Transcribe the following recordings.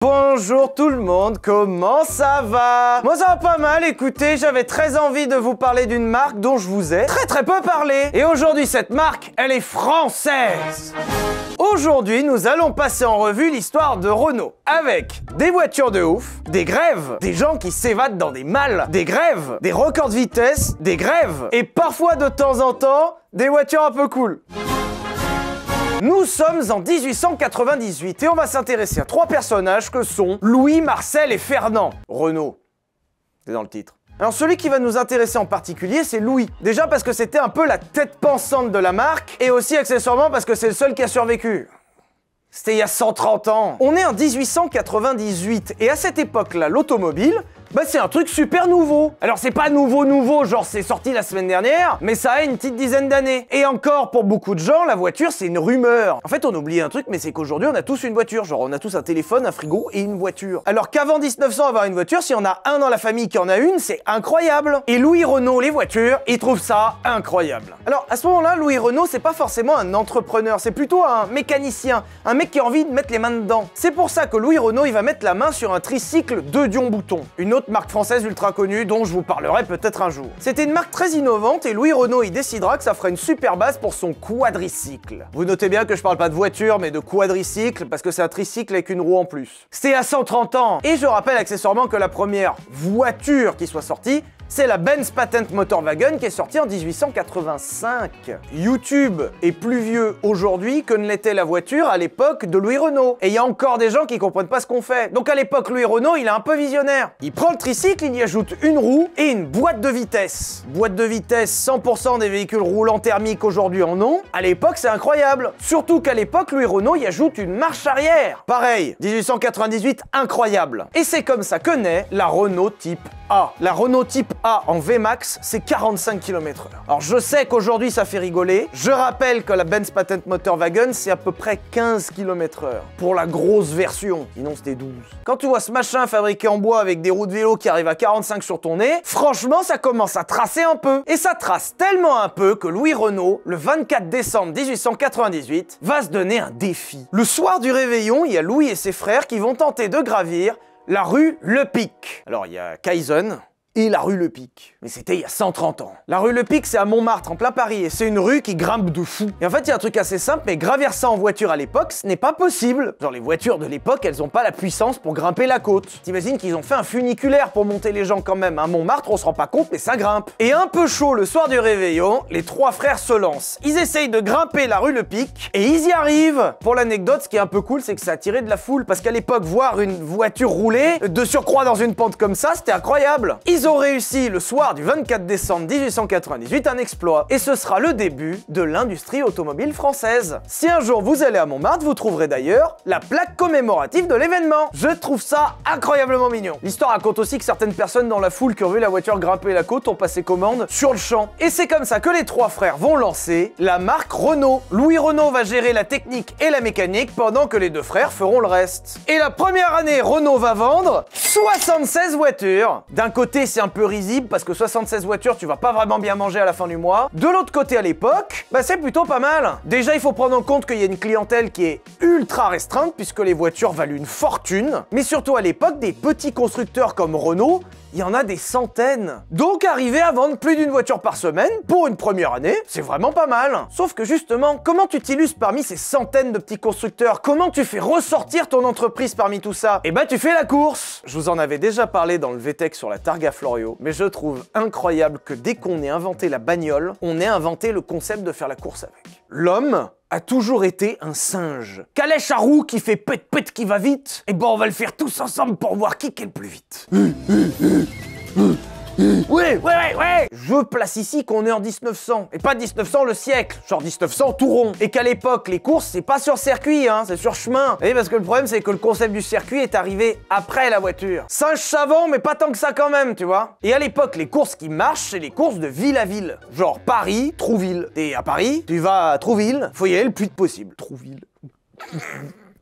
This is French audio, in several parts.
Bonjour tout le monde, comment ça va? Moi ça va pas mal, écoutez, j'avais très envie de vous parler d'une marque dont je vous ai très peu parlé. Et aujourd'hui cette marque, elle est française. Aujourd'hui, nous allons passer en revue l'histoire de Renault. Avec des voitures de ouf, des grèves, des gens qui s'évadent dans des malles, des grèves, des records de vitesse, des grèves, et parfois de temps en temps, des voitures un peu cool. Nous sommes en 1898 et on va s'intéresser à trois personnages que sont Louis, Marcel et Fernand. Renault, c'est dans le titre. Alors celui qui va nous intéresser en particulier, c'est Louis. Déjà parce que c'était un peu la tête pensante de la marque, et aussi accessoirement parce que c'est le seul qui a survécu. C'était il y a 130 ans. On est en 1898, et à cette époque-là, l'automobile, c'est un truc super nouveau. Alors c'est pas nouveau, genre c'est sorti la semaine dernière, mais ça a une petite dizaine d'années. Et encore, pour beaucoup de gens, la voiture c'est une rumeur. En fait, on oublie un truc, mais c'est qu'aujourd'hui on a tous une voiture. Genre on a tous un téléphone, un frigo et une voiture. Alors qu'avant 1900, avoir une voiture, si on a un dans la famille qui en a une, c'est incroyable. Et Louis Renault, les voitures, il trouve ça incroyable. Alors à ce moment-là, Louis Renault, c'est pas forcément un entrepreneur, c'est plutôt un mécanicien, un mec qui a envie de mettre les mains dedans. C'est pour ça que Louis Renault, il va mettre la main sur un tricycle de Dion-Bouton. Une autre marque française ultra connue dont je vous parlerai peut-être un jour. C'était une marque très innovante et Louis Renault il décidera que ça fera une super base pour son quadricycle. Vous notez bien que je parle pas de voiture mais de quadricycle parce que c'est un tricycle avec une roue en plus. C'était à 130 ans et je rappelle accessoirement que la première voiture qui soit sortie, c'est la Benz Patent Motorwagen qui est sortie en 1885. YouTube est plus vieux aujourd'hui que ne l'était la voiture à l'époque de Louis Renault. Et il y a encore des gens qui comprennent pas ce qu'on fait. Donc à l'époque, Louis Renault, il est un peu visionnaire. Il prend le tricycle, il y ajoute une roue et une boîte de vitesse. Boîte de vitesse, 100% des véhicules roulants thermiques aujourd'hui en ont. À l'époque, c'est incroyable. Surtout qu'à l'époque, Louis Renault y ajoute une marche arrière. Pareil, 1898, incroyable. Et c'est comme ça que naît la Renault Type A. La Renault Type A en VMAX, c'est 45 km/h. Alors je sais qu'aujourd'hui ça fait rigoler. Je rappelle que la Benz Patent Motorwagen, c'est à peu près 15 km/h pour la grosse version. Sinon c'était 12. Quand tu vois ce machin fabriqué en bois avec des roues de vélo qui arrivent à 45 sur ton nez, franchement ça commence à tracer un peu. Et ça trace tellement un peu que Louis Renault, le 24 décembre 1898, va se donner un défi. Le soir du réveillon, il y a Louis et ses frères qui vont tenter de gravir la rue Le Pic. Alors il y a Kaizen et la rue Le Pic. Mais c'était il y a 130 ans. La rue Le Pic, c'est à Montmartre, en plein Paris, et c'est une rue qui grimpe de fou. Et en fait, il y a un truc assez simple, mais gravir ça en voiture à l'époque, ce n'est pas possible. Genre, les voitures de l'époque, elles ont pas la puissance pour grimper la côte. T'imagines qu'ils ont fait un funiculaire pour monter les gens quand même. À Montmartre, on se rend pas compte, mais ça grimpe. Et un peu chaud le soir du réveillon, les trois frères se lancent. Ils essayent de grimper la rue Le Pic, et ils y arrivent. Pour l'anecdote, ce qui est un peu cool, c'est que ça a attiré de la foule, parce qu'à l'époque, voir une voiture rouler, de surcroît dans une pente comme ça, c'était incroyable. Ils ont réussi le soir du 24 décembre 1898 un exploit, et ce sera le début de l'industrie automobile française. Si un jour vous allez à Montmartre, vous trouverez d'ailleurs la plaque commémorative de l'événement. Je trouve ça incroyablement mignon. L'histoire raconte aussi que certaines personnes dans la foule qui ont vu la voiture grimper la côte ont passé commande sur le champ. Et c'est comme ça que les trois frères vont lancer la marque Renault. Louis Renault va gérer la technique et la mécanique pendant que les deux frères feront le reste. Et la première année, Renault va vendre 76 voitures. D'un côté, c'est un peu risible parce que 76 voitures, tu vas pas vraiment bien manger à la fin du mois. De l'autre côté, à l'époque, c'est plutôt pas mal. Déjà, il faut prendre en compte qu'il y a une clientèle qui est ultra restreinte puisque les voitures valent une fortune. Mais surtout à l'époque, des petits constructeurs comme Renault, il y en a des centaines. Donc arriver à vendre plus d'une voiture par semaine, pour une première année, c'est vraiment pas mal. Sauf que justement, comment tu t'illustres parmi ces centaines de petits constructeurs? Comment tu fais ressortir ton entreprise parmi tout ça? Eh ben tu fais la course. Je vous en avais déjà parlé dans le VTech sur la Targa Florio, mais je trouve incroyable que dès qu'on ait inventé la bagnole, on ait inventé le concept de faire la course avec. L'homme a toujours été un singe. Calèche à roue qui fait pète qui va vite, et on va le faire tous ensemble pour voir qui est le plus vite. Ouais. Je place ici qu'on est en 1900, et pas 1900 le siècle, genre 1900 tout rond. Et qu'à l'époque, les courses, c'est pas sur circuit, c'est sur chemin. Et parce que le problème, c'est que le concept du circuit est arrivé après la voiture. Singe savant, mais pas tant que ça quand même, tu vois. Et à l'époque, les courses qui marchent, c'est les courses de ville à ville. Genre Paris, Trouville. T'es à Paris, tu vas à Trouville, faut y aller le plus vite possible. Trouville.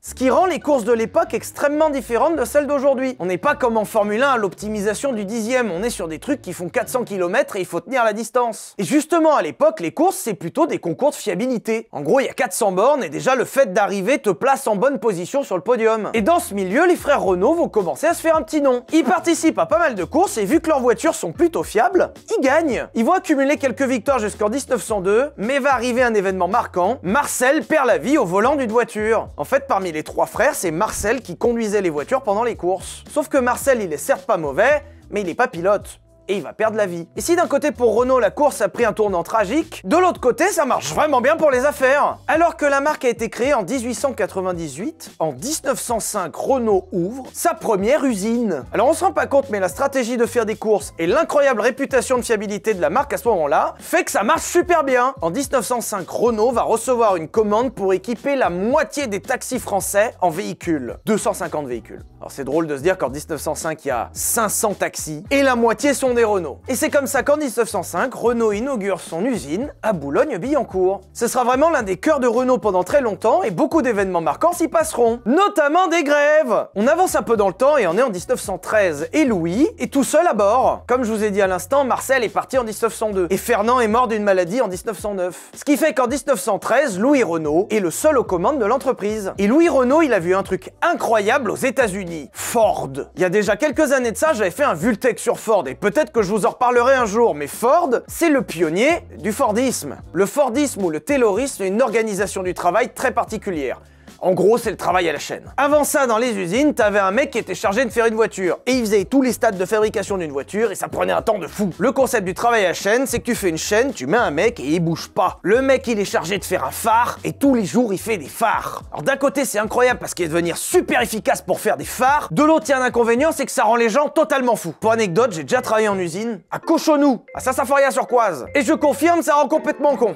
Ce qui rend les courses de l'époque extrêmement différentes de celles d'aujourd'hui. On n'est pas comme en Formule 1 à l'optimisation du dixième, on est sur des trucs qui font 400 km et il faut tenir la distance. Et justement à l'époque, les courses c'est plutôt des concours de fiabilité. En gros, il y a 400 bornes et déjà le fait d'arriver te place en bonne position sur le podium. Et dans ce milieu, les frères Renault vont commencer à se faire un petit nom. Ils participent à pas mal de courses et vu que leurs voitures sont plutôt fiables, ils gagnent. Ils vont accumuler quelques victoires jusqu'en 1902, mais va arriver un événement marquant. Marcel perd la vie au volant d'une voiture. En fait, parmi les trois frères, c'est Marcel qui conduisait les voitures pendant les courses. Sauf que Marcel, il est certes pas mauvais, mais il est pas pilote. Et il va perdre la vie. Et si d'un côté pour Renault la course a pris un tournant tragique, de l'autre côté ça marche vraiment bien pour les affaires. Alors que la marque a été créée en 1898, en 1905 Renault ouvre sa première usine. Alors on se rend pas compte mais la stratégie de faire des courses et l'incroyable réputation de fiabilité de la marque à ce moment-là fait que ça marche super bien. En 1905 Renault va recevoir une commande pour équiper la moitié des taxis français en véhicules. 250 véhicules. Alors c'est drôle de se dire qu'en 1905 il y a 500 taxis et la moitié sont des Renault. Et c'est comme ça qu'en 1905, Renault inaugure son usine à Boulogne-Billancourt. Ce sera vraiment l'un des cœurs de Renault pendant très longtemps et beaucoup d'événements marquants s'y passeront, notamment des grèves. On avance un peu dans le temps et on est en 1913 et Louis est tout seul à bord. Comme je vous ai dit à l'instant, Marcel est parti en 1902 et Fernand est mort d'une maladie en 1909. Ce qui fait qu'en 1913, Louis Renault est le seul aux commandes de l'entreprise. Et Louis Renault, il a vu un truc incroyable aux États-Unis. Ford. Il y a déjà quelques années de ça, j'avais fait un Vultec sur Ford et peut-être que je vous en reparlerai un jour, mais Ford, c'est le pionnier du Fordisme. Le Fordisme ou le Taylorisme est une organisation du travail très particulière. En gros, c'est le travail à la chaîne. Avant ça, dans les usines, t'avais un mec qui était chargé de faire une voiture. Et il faisait tous les stades de fabrication d'une voiture et ça prenait un temps de fou. Le concept du travail à la chaîne, c'est que tu fais une chaîne, tu mets un mec et il bouge pas. Le mec, il est chargé de faire un phare et tous les jours, il fait des phares. Alors d'un côté, c'est incroyable parce qu'il va devenir super efficace pour faire des phares. De l'autre, il y a un inconvénient, c'est que ça rend les gens totalement fous. Pour anecdote, j'ai déjà travaillé en usine à Cochonou, à Saint-Symphorien-sur-Coise. Et je confirme, ça rend complètement con.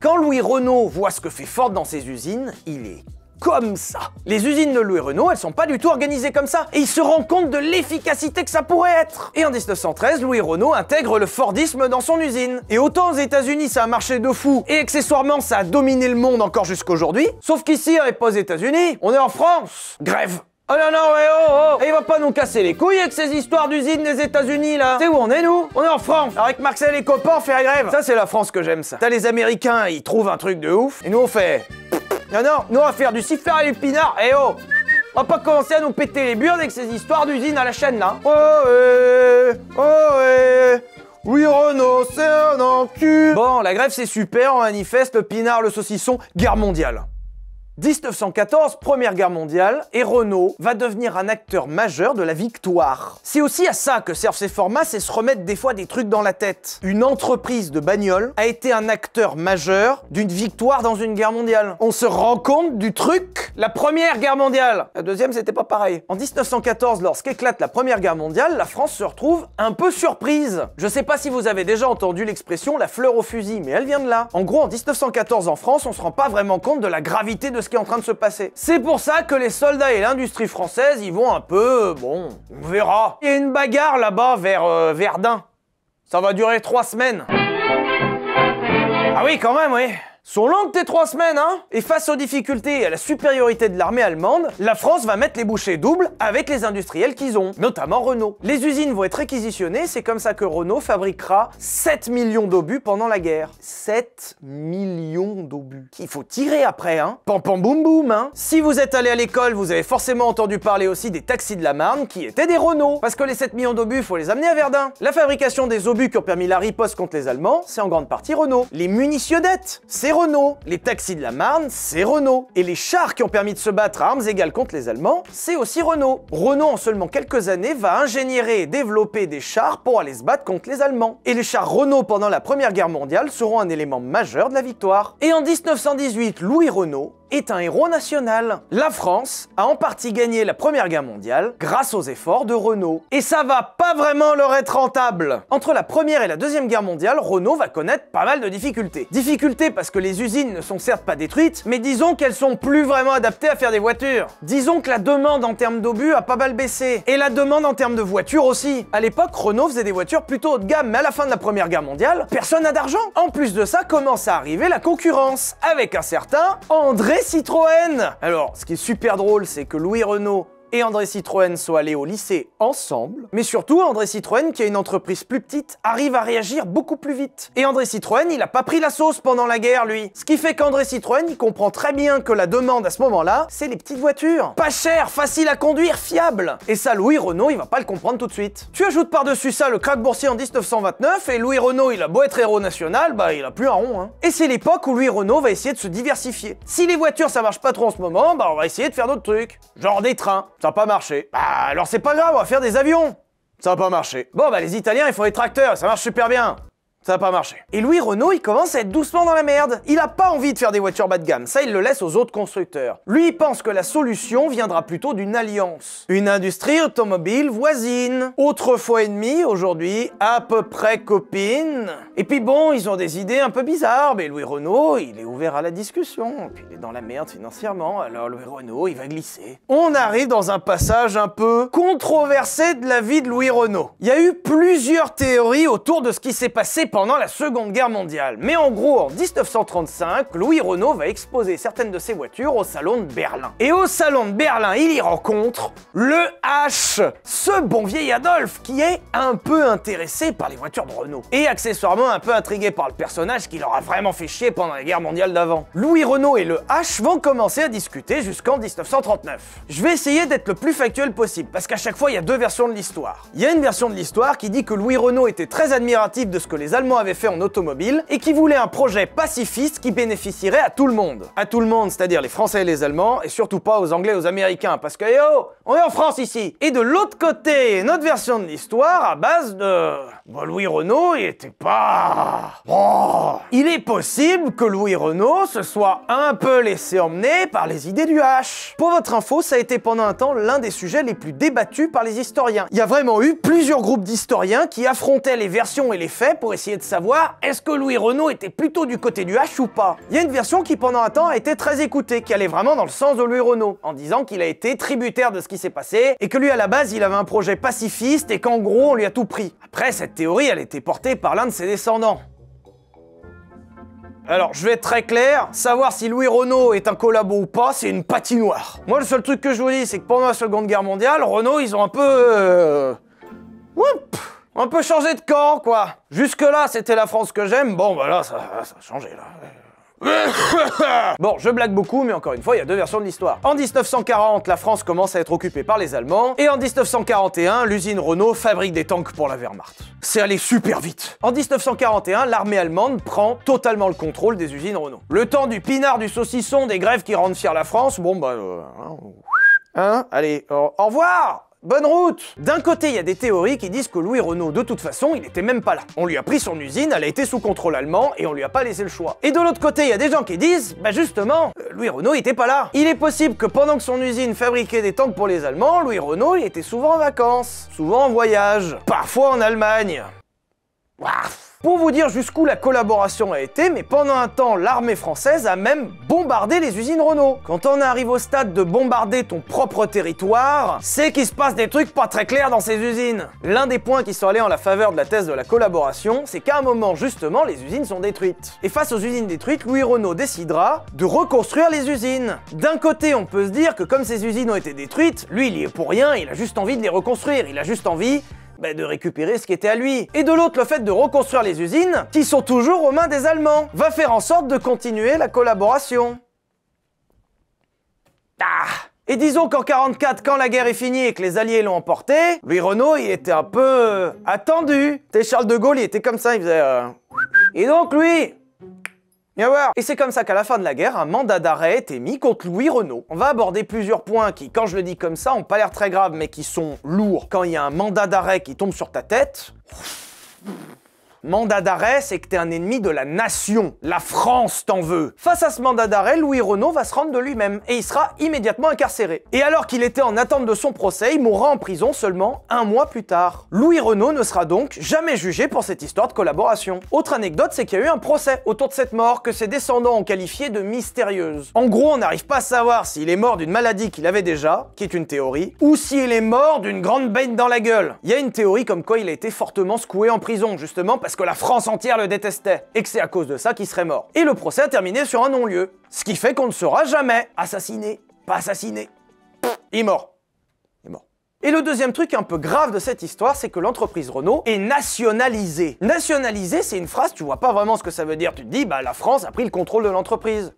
Quand Louis Renault voit ce que fait Ford dans ses usines, il est comme ça. Les usines de Louis Renault, elles sont pas du tout organisées comme ça. Et il se rend compte de l'efficacité que ça pourrait être. Et en 1913, Louis Renault intègre le Fordisme dans son usine. Et autant aux États-Unis ça a marché de fou, et accessoirement ça a dominé le monde encore jusqu'aujourd'hui, sauf qu'ici, on n'est pas aux États-Unis, on est en France. Grève. Oh non, non, ouais, oh, oh. Et il va pas nous casser les couilles avec ces histoires d'usines des États-Unis là. C'est où on est, nous? On est en France. Alors, avec Marcel et les copains, on fait la grève. Ça, c'est la France que j'aime, ça. T'as les Américains, ils trouvent un truc de ouf, et nous, on fait. Non, non, nous, on va faire du sifflard et du pinard. Eh oh! On va pas commencer à nous péter les burnes avec ces histoires d'usines à la chaîne là. Oh ouais, oh ouais. Oui, Renault, c'est un encul. Bon, la grève, c'est super, on manifeste, le pinard, le saucisson, guerre mondiale. 1914, Première Guerre mondiale, et Renault va devenir un acteur majeur de la victoire. C'est aussi à ça que servent ces formats, c'est se remettre des fois des trucs dans la tête. Une entreprise de bagnole a été un acteur majeur d'une victoire dans une guerre mondiale. On se rend compte du truc. La Première Guerre mondiale. La deuxième, c'était pas pareil. En 1914, lorsqu'éclate la Première Guerre mondiale, la France se retrouve un peu surprise. Je sais pas si vous avez déjà entendu l'expression la fleur au fusil, mais elle vient de là. En gros, en 1914 en France, on se rend pas vraiment compte de la gravité de ce qui est en train de se passer. C'est pour ça que les soldats et l'industrie française y vont un peu... bon, on verra. Il y a une bagarre là-bas vers Verdun. Ça va durer 3 semaines. Ah oui, quand même, oui. Sont longues tes 3 semaines, hein? Et face aux difficultés et à la supériorité de l'armée allemande, la France va mettre les bouchées doubles avec les industriels qu'ils ont, notamment Renault. Les usines vont être réquisitionnées, c'est comme ça que Renault fabriquera 7 millions d'obus pendant la guerre. 7 millions d'obus. Qu'il faut tirer après, hein? Pam pam boum boum, hein? Si vous êtes allé à l'école, vous avez forcément entendu parler aussi des taxis de la Marne qui étaient des Renault. Parce que les 7 millions d'obus, faut les amener à Verdun. La fabrication des obus qui ont permis la riposte contre les Allemands, c'est en grande partie Renault. Les munitionnettes, c'est Renault. Les taxis de la Marne, c'est Renault. Et les chars qui ont permis de se battre à armes égales contre les Allemands, c'est aussi Renault. Renault, en seulement quelques années, va ingénierer et développer des chars pour aller se battre contre les Allemands. Et les chars Renault pendant la Première Guerre mondiale seront un élément majeur de la victoire. Et en 1918, Louis Renault est un héros national. La France a en partie gagné la Première Guerre mondiale grâce aux efforts de Renault. Et ça va pas vraiment leur être rentable. Entre la Première et la Deuxième Guerre mondiale, Renault va connaître pas mal de difficultés. Difficultés parce que les usines ne sont certes pas détruites, mais disons qu'elles sont plus vraiment adaptées à faire des voitures. Disons que la demande en termes d'obus a pas mal baissé. Et la demande en termes de voitures aussi. À l'époque, Renault faisait des voitures plutôt haut de gamme, mais à la fin de la Première Guerre mondiale, personne n'a d'argent. En plus de ça, commence à arriver la concurrence, avec un certain André André Citroën. Alors, ce qui est super drôle, c'est que Louis Renault et André Citroën sont allés au lycée ensemble, mais surtout André Citroën, qui a une entreprise plus petite, arrive à réagir beaucoup plus vite. Et André Citroën, il a pas pris la sauce pendant la guerre, lui. Ce qui fait qu'André Citroën, il comprend très bien que la demande à ce moment-là, c'est les petites voitures. Pas chères, faciles à conduire, fiables. Et ça, Louis Renault, il va pas le comprendre tout de suite. Tu ajoutes par-dessus ça le krach boursier en 1929, et Louis Renault, il a beau être héros national, bah il a plus un rond, hein. Et c'est l'époque où Louis Renault va essayer de se diversifier. Si les voitures, ça marche pas trop en ce moment, bah on va essayer de faire d'autres trucs. Genre des trains. Ça n'a pas marché. Bah alors c'est pas grave, on va faire des avions. Ça n'a pas marché. Bon bah les Italiens ils font des tracteurs, ça marche super bien. Ça n'a pas marché. Et Louis Renault, il commence à être doucement dans la merde. Il a pas envie de faire des voitures bas de gamme, ça il le laisse aux autres constructeurs. Lui, il pense que la solution viendra plutôt d'une alliance. Une industrie automobile voisine. Autrefois ennemie, aujourd'hui à peu près copine. Et puis bon, ils ont des idées un peu bizarres, mais Louis Renault, il est ouvert à la discussion. Puis il est dans la merde financièrement, alors Louis Renault, il va glisser. On arrive dans un passage un peu controversé de la vie de Louis Renault. Il y a eu plusieurs théories autour de ce qui s'est passé pendant la Seconde Guerre mondiale. Mais en gros, en 1935, Louis Renault va exposer certaines de ses voitures au Salon de Berlin. Et au Salon de Berlin, il y rencontre le H, ce bon vieil Adolphe qui est un peu intéressé par les voitures de Renault. Et accessoirement un peu intrigué par le personnage qui leur a vraiment fait chier pendant la guerre mondiale d'avant. Louis Renault et le H vont commencer à discuter jusqu'en 1939. Je vais essayer d'être le plus factuel possible, parce qu'à chaque fois, il y a deux versions de l'histoire. Il y a une version de l'histoire qui dit que Louis Renault était très admiratif de ce que les Allemands avaient fait en automobile et qui voulait un projet pacifiste qui bénéficierait à tout le monde. À tout le monde, c'est-à-dire les Français et les Allemands, et surtout pas aux Anglais et aux Américains, parce que yo, on est en France ici. Et de l'autre côté, notre version de l'histoire à base de... Bon, Louis Renault, il était pas... Oh, il est possible que Louis Renault se soit un peu laissé emmener par les idées du H. Pour votre info, ça a été pendant un temps l'un des sujets les plus débattus par les historiens. Il y a vraiment eu plusieurs groupes d'historiens qui affrontaient les versions et les faits pour essayer de savoir est-ce que Louis Renault était plutôt du côté du H ou pas. Il y a une version qui pendant un temps a été très écoutée, qui allait vraiment dans le sens de Louis Renault, en disant qu'il a été tributaire de ce qui s'est passé et que lui à la base il avait un projet pacifiste et qu'en gros on lui a tout pris. Après cette théorie elle était portée par l'un de ses descendants. Alors, je vais être très clair, savoir si Louis Renault est un collabo ou pas, c'est une patinoire. Moi, le seul truc que je vous dis, c'est que pendant la Seconde Guerre mondiale, Renault, ils ont un peu... un peu changé de camp, quoi. Jusque-là, c'était la France que j'aime. Bon, bah là, ça a changé, là. Bon, je blague beaucoup, mais encore une fois, il y a deux versions de l'histoire. En 1940, la France commence à être occupée par les Allemands, et en 1941, l'usine Renault fabrique des tanks pour la Wehrmacht. C'est allé super vite. En 1941, l'armée allemande prend totalement le contrôle des usines Renault. Le temps du pinard, du saucisson, des grèves qui rendent fière la France, bon bah... allez, au revoir. Bonne route! D'un côté, il y a des théories qui disent que Louis Renault, de toute façon, il était même pas là. On lui a pris son usine, elle a été sous contrôle allemand, et on lui a pas laissé le choix. Et de l'autre côté, il y a des gens qui disent, bah justement, Louis Renault était pas là. Il est possible que pendant que son usine fabriquait des tanks pour les Allemands, Louis Renault, il était souvent en vacances, souvent en voyage, parfois en Allemagne. Pour vous dire jusqu'où la collaboration a été, mais pendant un temps, l'armée française a même bombardé les usines Renault. Quand on arrive au stade de bombarder ton propre territoire, c'est qu'il se passe des trucs pas très clairs dans ces usines. L'un des points qui sont allés en la faveur de la thèse de la collaboration, c'est qu'à un moment, justement, les usines sont détruites. Et face aux usines détruites, Louis Renault décidera de reconstruire les usines. D'un côté, on peut se dire que comme ces usines ont été détruites, lui, il y est pour rien, il a juste envie de les reconstruire, il a juste envie... de récupérer ce qui était à lui. Et de l'autre, le fait de reconstruire les usines, qui sont toujours aux mains des Allemands, va faire en sorte de continuer la collaboration. Et disons qu'en 44, quand la guerre est finie et que les Alliés l'ont emporté, Louis Renault, il était un peu... attendu. Charles de Gaulle, il était comme ça, il faisait... Et donc, lui... Viens voir. Et c'est comme ça qu'à la fin de la guerre, un mandat d'arrêt est émis contre Louis Renault. On va aborder plusieurs points qui, quand je le dis comme ça, ont pas l'air très graves, mais qui sont lourds. Quand il y a un mandat d'arrêt qui tombe sur ta tête... Mandat d'arrêt, c'est que t'es un ennemi de la nation. La France t'en veut. Face à ce mandat d'arrêt, Louis Renault va se rendre de lui-même et il sera immédiatement incarcéré. Et alors qu'il était en attente de son procès, il mourra en prison seulement un mois plus tard. Louis Renault ne sera donc jamais jugé pour cette histoire de collaboration. Autre anecdote, c'est qu'il y a eu un procès autour de cette mort que ses descendants ont qualifié de mystérieuse. En gros, on n'arrive pas à savoir s'il est mort d'une maladie qu'il avait déjà, qui est une théorie, ou s'il est mort d'une grande baigne dans la gueule. Il y a une théorie comme quoi il a été fortement secoué en prison, justement parce parce que la France entière le détestait, et que c'est à cause de ça qu'il serait mort. Et le procès a terminé sur un non-lieu. Ce qui fait qu'on ne saura jamais assassiné, pas assassiné. Il est mort. Il est mort. Et le deuxième truc un peu grave de cette histoire, c'est que l'entreprise Renault est nationalisée. Nationalisée, c'est une phrase, tu vois pas vraiment ce que ça veut dire. Tu te dis, bah la France a pris le contrôle de l'entreprise.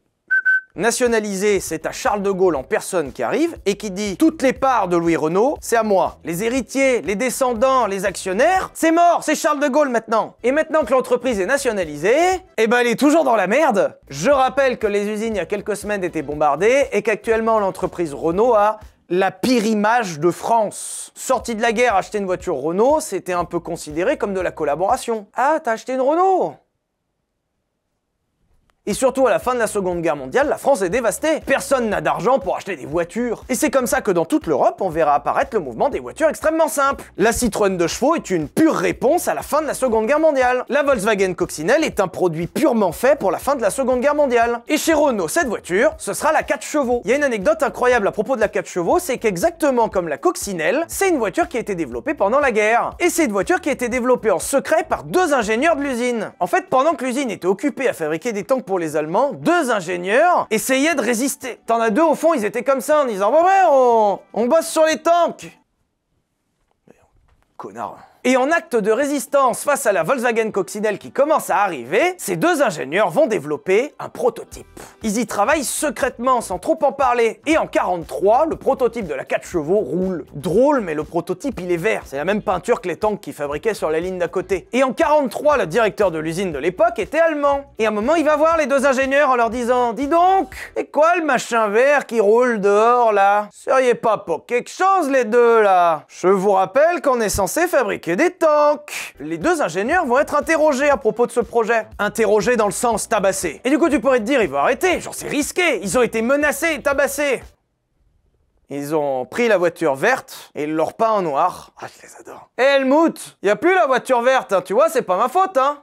Nationalisé, c'est à Charles de Gaulle en personne qui arrive et qui dit « Toutes les parts de Louis Renault, c'est à moi. Les héritiers, les descendants, les actionnaires, c'est mort, c'est Charles de Gaulle maintenant. » Et maintenant que l'entreprise est nationalisée, eh ben elle est toujours dans la merde. Je rappelle que les usines il y a quelques semaines étaient bombardées et qu'actuellement l'entreprise Renault a la pire image de France. Sortie de la guerre, acheter une voiture Renault, c'était un peu considéré comme de la collaboration. Ah, t'as acheté une Renault ? Et surtout, à la fin de la Seconde Guerre mondiale, la France est dévastée. Personne n'a d'argent pour acheter des voitures. Et c'est comme ça que dans toute l'Europe, on verra apparaître le mouvement des voitures extrêmement simples. La Citroën 2 chevaux est une pure réponse à la fin de la Seconde Guerre mondiale. La Volkswagen Coccinelle est un produit purement fait pour la fin de la Seconde Guerre mondiale. Et chez Renault, cette voiture, ce sera la 4 chevaux. Il y a une anecdote incroyable à propos de la 4 chevaux, c'est qu'exactement comme la Coccinelle, c'est une voiture qui a été développée pendant la guerre. Et c'est une voiture qui a été développée en secret par 2 ingénieurs de l'usine. En fait, pendant que l'usine était occupée à fabriquer des tanks pour les Allemands, 2 ingénieurs essayaient de résister. T'en as 2 au fond, ils étaient comme ça en disant « Ouais, on bosse sur les tanks !» Connard. Et en acte de résistance face à la Volkswagen Coccinelle qui commence à arriver, ces 2 ingénieurs vont développer un prototype. Ils y travaillent secrètement sans trop en parler. Et en 43, le prototype de la 4 chevaux roule. Drôle, mais le prototype il est vert. C'est la même peinture que les tanks qu'ils fabriquaient sur la ligne d'à côté. Et en 43, le directeur de l'usine de l'époque était allemand. Et à un moment, il va voir les 2 ingénieurs en leur disant « Dis donc, c'est quoi le machin vert qui roule dehors là? Seriez pas pour quelque chose les deux là? Je vous rappelle qu'on est censé fabriquer des tanks. » Les 2 ingénieurs vont être interrogés à propos de ce projet. Interrogés dans le sens tabassé. Et du coup, tu pourrais te dire, ils vont arrêter, genre c'est risqué, ils ont été menacés et tabassés. Ils ont pris la voiture verte et ils l'ont repeint en noir. Ah, je les adore. Eh Helmut, y a plus la voiture verte, hein, tu vois, c'est pas ma faute, hein.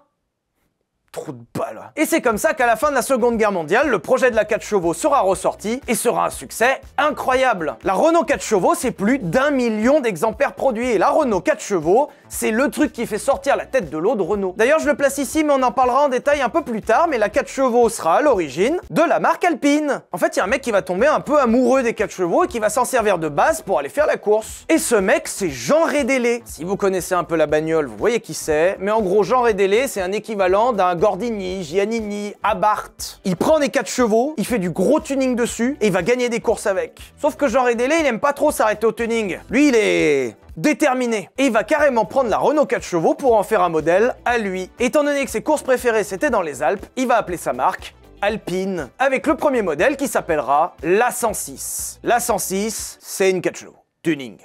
Trou de balle. Et c'est comme ça qu'à la fin de la Seconde Guerre mondiale, le projet de la 4 chevaux sera ressorti et sera un succès incroyable. La Renault 4 chevaux, c'est plus d'1 million d'exemplaires produits. Et la Renault 4 chevaux, c'est le truc qui fait sortir la tête de l'eau de Renault. D'ailleurs, je le place ici, mais on en parlera en détail un peu plus tard, mais la 4 chevaux sera à l'origine de la marque Alpine. En fait, il y a un mec qui va tomber un peu amoureux des 4 chevaux et qui va s'en servir de base pour aller faire la course. Et ce mec, c'est Jean Rédélé. Si vous connaissez un peu la bagnole, vous voyez qui c'est, mais en gros, Jean Rédélé, c'est un équivalent d'un Gordini, Giannini, Abarth. Il prend des 4 chevaux, il fait du gros tuning dessus et il va gagner des courses avec. Sauf que Jean Rédélé, il aime pas trop s'arrêter au tuning. Lui, il est déterminé. Et il va carrément prendre la Renault 4 chevaux pour en faire un modèle à lui. Étant donné que ses courses préférées c'était dans les Alpes, il va appeler sa marque Alpine, avec le premier modèle qui s'appellera l'A106. L'A106, c'est une 4 chevaux. Tuning.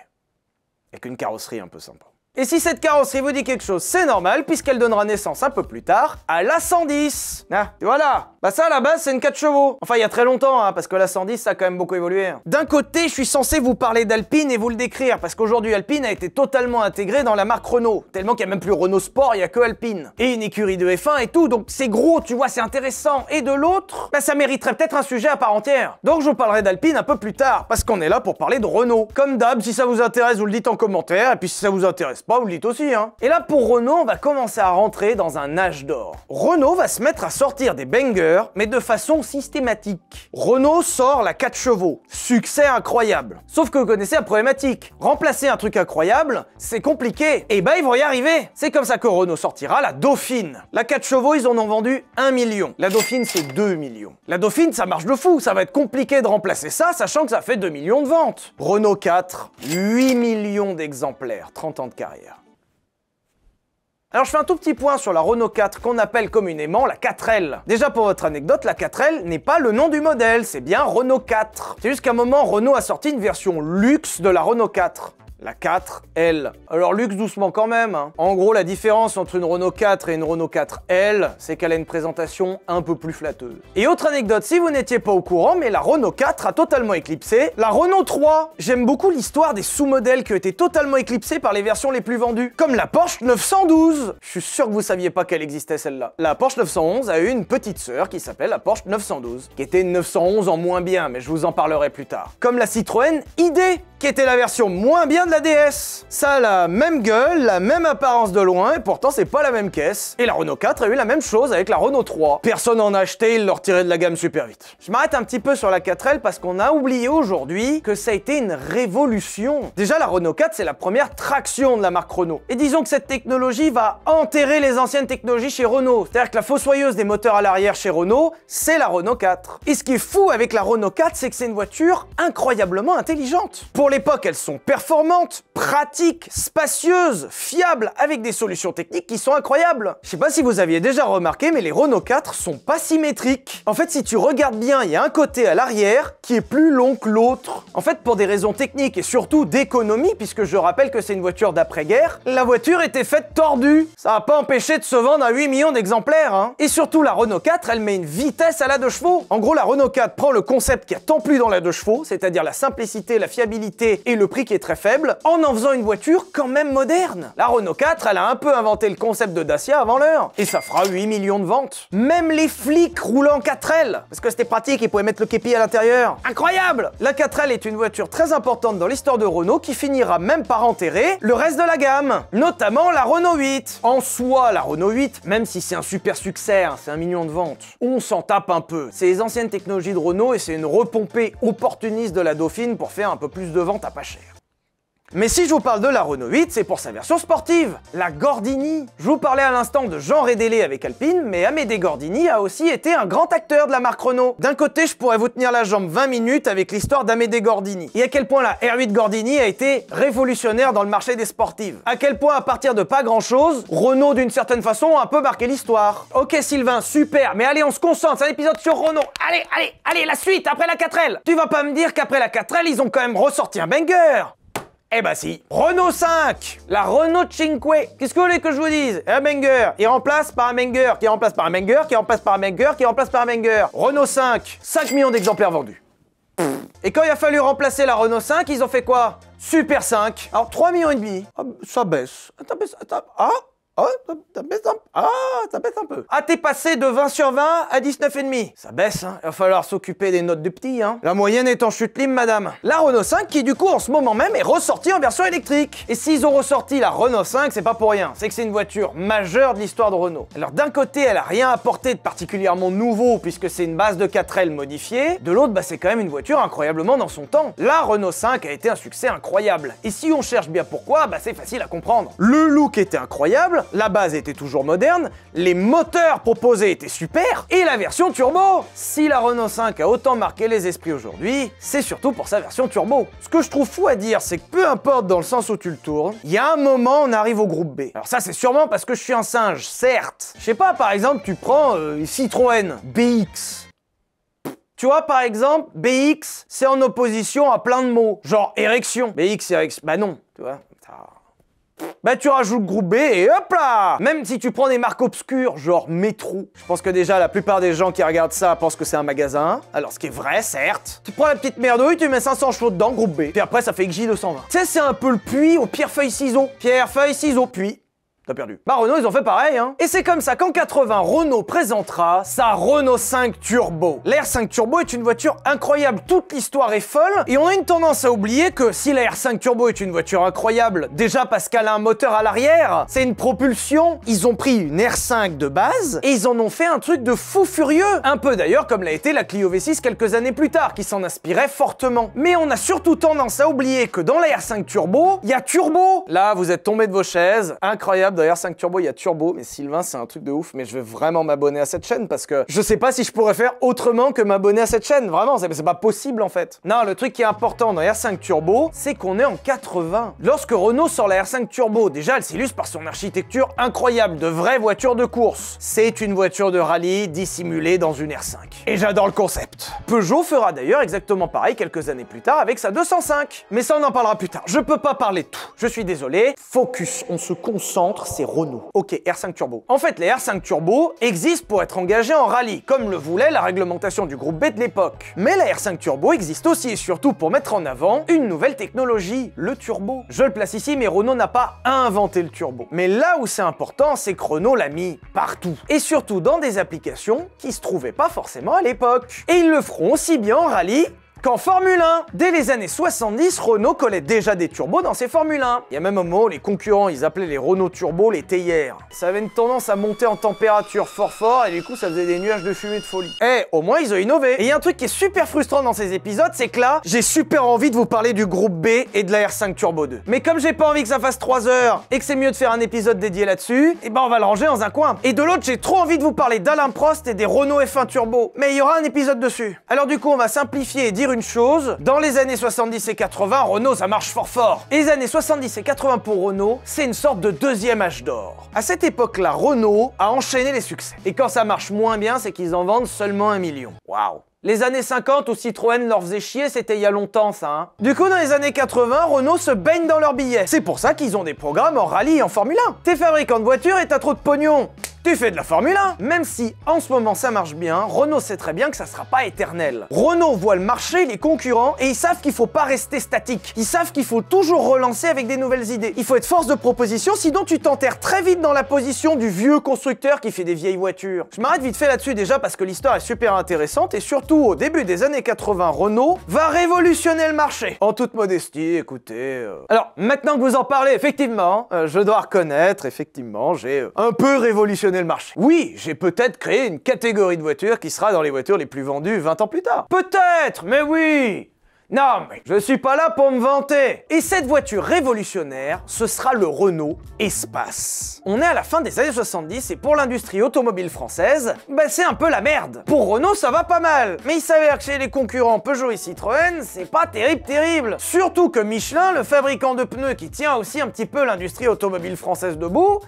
Avec une carrosserie un peu sympa. Et si cette carrosserie vous dit quelque chose, c'est normal, puisqu'elle donnera naissance un peu plus tard à l'A110. Ah, et voilà. Bah ça, à la base, c'est une 4 chevaux. Enfin, il y a très longtemps, hein, parce que l'A110, ça a quand même beaucoup évolué. D'un côté, je suis censé vous parler d'Alpine et vous le décrire, parce qu'aujourd'hui, Alpine a été totalement intégré dans la marque Renault. Tellement qu'il n'y a même plus Renault Sport, il n'y a que Alpine. Et une écurie de F1 et tout, donc c'est gros, tu vois, c'est intéressant. Et de l'autre, bah ça mériterait peut-être un sujet à part entière. Donc je vous parlerai d'Alpine un peu plus tard, parce qu'on est là pour parler de Renault. Comme d'hab, si ça vous intéresse, vous le dites en commentaire, et puis si ça vous intéresse pas, vous le dites aussi, hein. Et là, pour Renault, on va commencer à rentrer dans un âge d'or. Renault va se mettre à sortir des bangers, mais de façon systématique. Renault sort la 4 chevaux. Succès incroyable. Sauf que vous connaissez la problématique. Remplacer un truc incroyable, c'est compliqué. Et bah, ils vont y arriver. C'est comme ça que Renault sortira la Dauphine. La 4 chevaux, ils en ont vendu 1 million. La Dauphine, c'est 2 millions. La Dauphine, ça marche de fou. Ça va être compliqué de remplacer ça, sachant que ça fait 2 millions de ventes. Renault 4, 8 millions d'exemplaires. 30 ans de carrière. Alors je fais un tout petit point sur la Renault 4 qu'on appelle communément la 4L. Déjà pour votre anecdote, la 4L n'est pas le nom du modèle, c'est bien Renault 4. C'est juste qu'à un moment, Renault a sorti une version luxe de la Renault 4. La 4L. Alors luxe doucement quand même, hein. En gros, la différence entre une Renault 4 et une Renault 4L, c'est qu'elle a une présentation un peu plus flatteuse. Et autre anecdote, si vous n'étiez pas au courant, mais la Renault 4 a totalement éclipsé la Renault 3. J'aime beaucoup l'histoire des sous-modèles qui ont été totalement éclipsés par les versions les plus vendues, comme la Porsche 912. Je suis sûr que vous saviez pas qu'elle existait celle-là. La Porsche 911 a eu une petite sœur qui s'appelle la Porsche 912, qui était une 911 en moins bien, mais je vous en parlerai plus tard. Comme la Citroën ID, qui était la version moins bien regarde la DS. Ça a la même gueule, la même apparence de loin, et pourtant c'est pas la même caisse. Et la Renault 4 a eu la même chose avec la Renault 3. Personne n'en a acheté, ils l'ont retiré de la gamme super vite. Je m'arrête un petit peu sur la 4L parce qu'on a oublié aujourd'hui que ça a été une révolution. Déjà, la Renault 4, c'est la première traction de la marque Renault. Et disons que cette technologie va enterrer les anciennes technologies chez Renault. C'est-à-dire que la fossoyeuse des moteurs à l'arrière chez Renault, c'est la Renault 4. Et ce qui est fou avec la Renault 4, c'est que c'est une voiture incroyablement intelligente. Pour l'époque, elles sont performantes, pratiques, spacieuses, fiables, avec des solutions techniques qui sont incroyables. Je sais pas si vous aviez déjà remarqué, mais les Renault 4 sont pas symétriques. En fait, si tu regardes bien, il y a un côté à l'arrière qui est plus long que l'autre. En fait, pour des raisons techniques et surtout d'économie, puisque je rappelle que c'est une voiture d'après-guerre, la voiture était faite tordue. Ça n'a pas empêché de se vendre à 8 millions d'exemplaires, hein. Et surtout, la Renault 4, elle met une vitesse à la 2 chevaux. En gros, la Renault 4 prend le concept qui a tant plu dans la 2 chevaux, c'est-à-dire la simplicité, la fiabilité et le prix qui est très faible, en faisant une voiture quand même moderne. La Renault 4, elle a un peu inventé le concept de Dacia avant l'heure. Et ça fera 8 millions de ventes. Même les flics roulaient en 4L, parce que c'était pratique, ils pouvaient mettre le képi à l'intérieur. Incroyable! La 4L est une voiture très importante dans l'histoire de Renault qui finira même par enterrer le reste de la gamme, notamment la Renault 8. En soi, la Renault 8, même si c'est un super succès, hein, c'est 1 million de ventes, on s'en tape un peu. C'est les anciennes technologies de Renault et c'est une repompée opportuniste de la Dauphine pour faire un peu plus de ventes à pas cher. Mais si je vous parle de la Renault 8, c'est pour sa version sportive, la Gordini. Je vous parlais à l'instant de Jean Rédélé avec Alpine, mais Amédée Gordini a aussi été un grand acteur de la marque Renault. D'un côté, je pourrais vous tenir la jambe 20 minutes avec l'histoire d'Amédée Gordini. Et à quel point la R8 Gordini a été révolutionnaire dans le marché des sportives. À quel point, à partir de pas grand-chose, Renault, d'une certaine façon, a un peu marqué l'histoire. Ok Sylvain, super, mais allez, on se concentre, c'est un épisode sur Renault. Allez, la suite, après la 4L. Tu vas pas me dire qu'après la 4L, ils ont quand même ressorti un banger. Eh bah si. Renault 5, la Renault 5. Qu'est-ce que vous voulez que je vous dise? Un banger, il remplace par un banger, qui remplace par un banger, qui remplace par un banger, qui remplace par un banger. Renault 5, 5 millions d'exemplaires vendus. Et quand il a fallu remplacer la Renault 5, ils ont fait quoi? Super 5. Alors 3,5 millions. Ah, ça baisse. Attends. Ça baisse un peu. Ah, t'es passé de 20 sur 20 à 19,5. Ça baisse, hein. Il va falloir s'occuper des notes du petit, hein. La moyenne est en chute libre, madame. La Renault 5 qui, du coup, en ce moment même, est ressortie en version électrique. Et s'ils ont ressorti la Renault 5, c'est pas pour rien. C'est que c'est une voiture majeure de l'histoire de Renault. Alors, d'un côté, elle a rien apporté de particulièrement nouveau, puisque c'est une base de 4L modifiée. De l'autre, bah, c'est quand même une voiture incroyablement dans son temps. La Renault 5 a été un succès incroyable. Et si on cherche bien pourquoi, bah, c'est facile à comprendre. Le look était incroyable. La base était toujours moderne, les moteurs proposés étaient super, et la version turbo. Si la Renault 5 a autant marqué les esprits aujourd'hui, c'est surtout pour sa version turbo. Ce que je trouve fou à dire, c'est que peu importe dans le sens où tu le tournes, il y a un moment on arrive au groupe B. Alors ça c'est sûrement parce que je suis un singe, certes. Je sais pas, par exemple tu prends Citroën BX. Tu vois, par exemple, BX, c'est en opposition à plein de mots, genre érection. BX, érection, bah non, tu vois. Bah tu rajoutes le groupe B et hop là! Même si tu prends des marques obscures, genre Métro, je pense que déjà la plupart des gens qui regardent ça pensent que c'est un magasin, alors ce qui est vrai, certes. Tu prends la petite merdouille, tu mets 500 chevaux dedans, groupe B, puis après ça fait XJ220. Tu sais, c'est un peu le puits au pierre-feuille-ciseaux. Pierre-feuille-ciseaux, puits. T'as perdu. Bah Renault, ils ont fait pareil, hein. Et c'est comme ça qu'en 80, Renault présentera sa Renault 5 Turbo. La R5 Turbo est une voiture incroyable, toute l'histoire est folle, et on a une tendance à oublier que si la R5 Turbo est une voiture incroyable, déjà parce qu'elle a un moteur à l'arrière, c'est une propulsion, ils ont pris une R5 de base, et ils en ont fait un truc de fou furieux. Un peu d'ailleurs comme l'a été la Clio V6 quelques années plus tard, qui s'en inspirait fortement. Mais on a surtout tendance à oublier que dans la R5 Turbo, il y a turbo. Là, vous êtes tombé de vos chaises, incroyable. D'ailleurs, 5 Turbo, il y a turbo, mais Sylvain, c'est un truc de ouf, mais je vais vraiment m'abonner à cette chaîne parce que je sais pas si je pourrais faire autrement que m'abonner à cette chaîne, vraiment, c'est pas possible en fait. Non, le truc qui est important dans la R5 Turbo, c'est qu'on est en 80. Lorsque Renault sort la R5 Turbo, déjà, elle s'illustre par son architecture incroyable, de vraie voiture de course. C'est une voiture de rallye dissimulée dans une R5. Et j'adore le concept. Peugeot fera d'ailleurs exactement pareil quelques années plus tard avec sa 205. Mais ça, on en parlera plus tard. Je peux pas parler de tout. Je suis désolé. Focus, on se concentre, c'est Renault. Ok, R5 Turbo. En fait, les R5 Turbo existent pour être engagés en rallye, comme le voulait la réglementation du groupe B de l'époque. Mais la R5 Turbo existe aussi et surtout pour mettre en avant une nouvelle technologie, le turbo. Je le place ici, mais Renault n'a pas inventé le turbo. Mais là où c'est important, c'est que Renault l'a mis partout. Et surtout dans des applications qui se trouvaient pas forcément à l'époque. Et ils le feront aussi bien en rallye qu'en Formule 1, dès les années 70, Renault collait déjà des turbos dans ses Formule 1. Il y a même un moment, les concurrents, ils appelaient les Renault Turbo les théières. Ça avait une tendance à monter en température fort et du coup, ça faisait des nuages de fumée de folie. Eh, au moins, ils ont innové. Et il y a un truc qui est super frustrant dans ces épisodes, c'est que là, j'ai super envie de vous parler du groupe B et de la R5 Turbo 2. Mais comme j'ai pas envie que ça fasse 3 heures et que c'est mieux de faire un épisode dédié là-dessus, et ben on va le ranger dans un coin. Et de l'autre, j'ai trop envie de vous parler d'Alain Prost et des Renault F1 Turbo. Mais il y aura un épisode dessus. Alors du coup, on va simplifier et dire une chose. Dans les années 70 et 80, Renault, ça marche fort. Et les années 70 et 80 pour Renault, c'est une sorte de deuxième âge d'or. À cette époque-là, Renault a enchaîné les succès. Et quand ça marche moins bien, c'est qu'ils en vendent seulement 1 million. Waouh! Les années 50 où Citroën leur faisait chier, c'était il y a longtemps ça, hein. Du coup, dans les années 80, Renault se baigne dans leurs billets. C'est pour ça qu'ils ont des programmes en rallye et en Formule 1. T'es fabricant de voitures et t'as trop de pognon. Tu fais de la Formule 1. Même si, en ce moment, ça marche bien, Renault sait très bien que ça sera pas éternel. Renault voit le marché, les concurrents, et ils savent qu'il faut pas rester statique. Ils savent qu'il faut toujours relancer avec des nouvelles idées. Il faut être force de proposition, sinon tu t'enterres très vite dans la position du vieux constructeur qui fait des vieilles voitures. Je m'arrête vite fait là-dessus déjà parce que l'histoire est super intéressante, et surtout, au début des années 80, Renault va révolutionner le marché. En toute modestie, écoutez... Alors, maintenant que vous en parlez, effectivement, je dois reconnaître, effectivement, j'ai un peu révolutionné le marché. Oui, j'ai peut-être créé une catégorie de voitures qui sera dans les voitures les plus vendues 20 ans plus tard. Peut-être, mais oui! Non, mais je suis pas là pour me vanter. Et cette voiture révolutionnaire, ce sera le Renault Espace. On est à la fin des années 70 et pour l'industrie automobile française, bah c'est un peu la merde. Pour Renault, ça va pas mal. Mais il s'avère que chez les concurrents Peugeot et Citroën, c'est pas terrible. Surtout que Michelin, le fabricant de pneus qui tient aussi un petit peu l'industrie automobile française debout,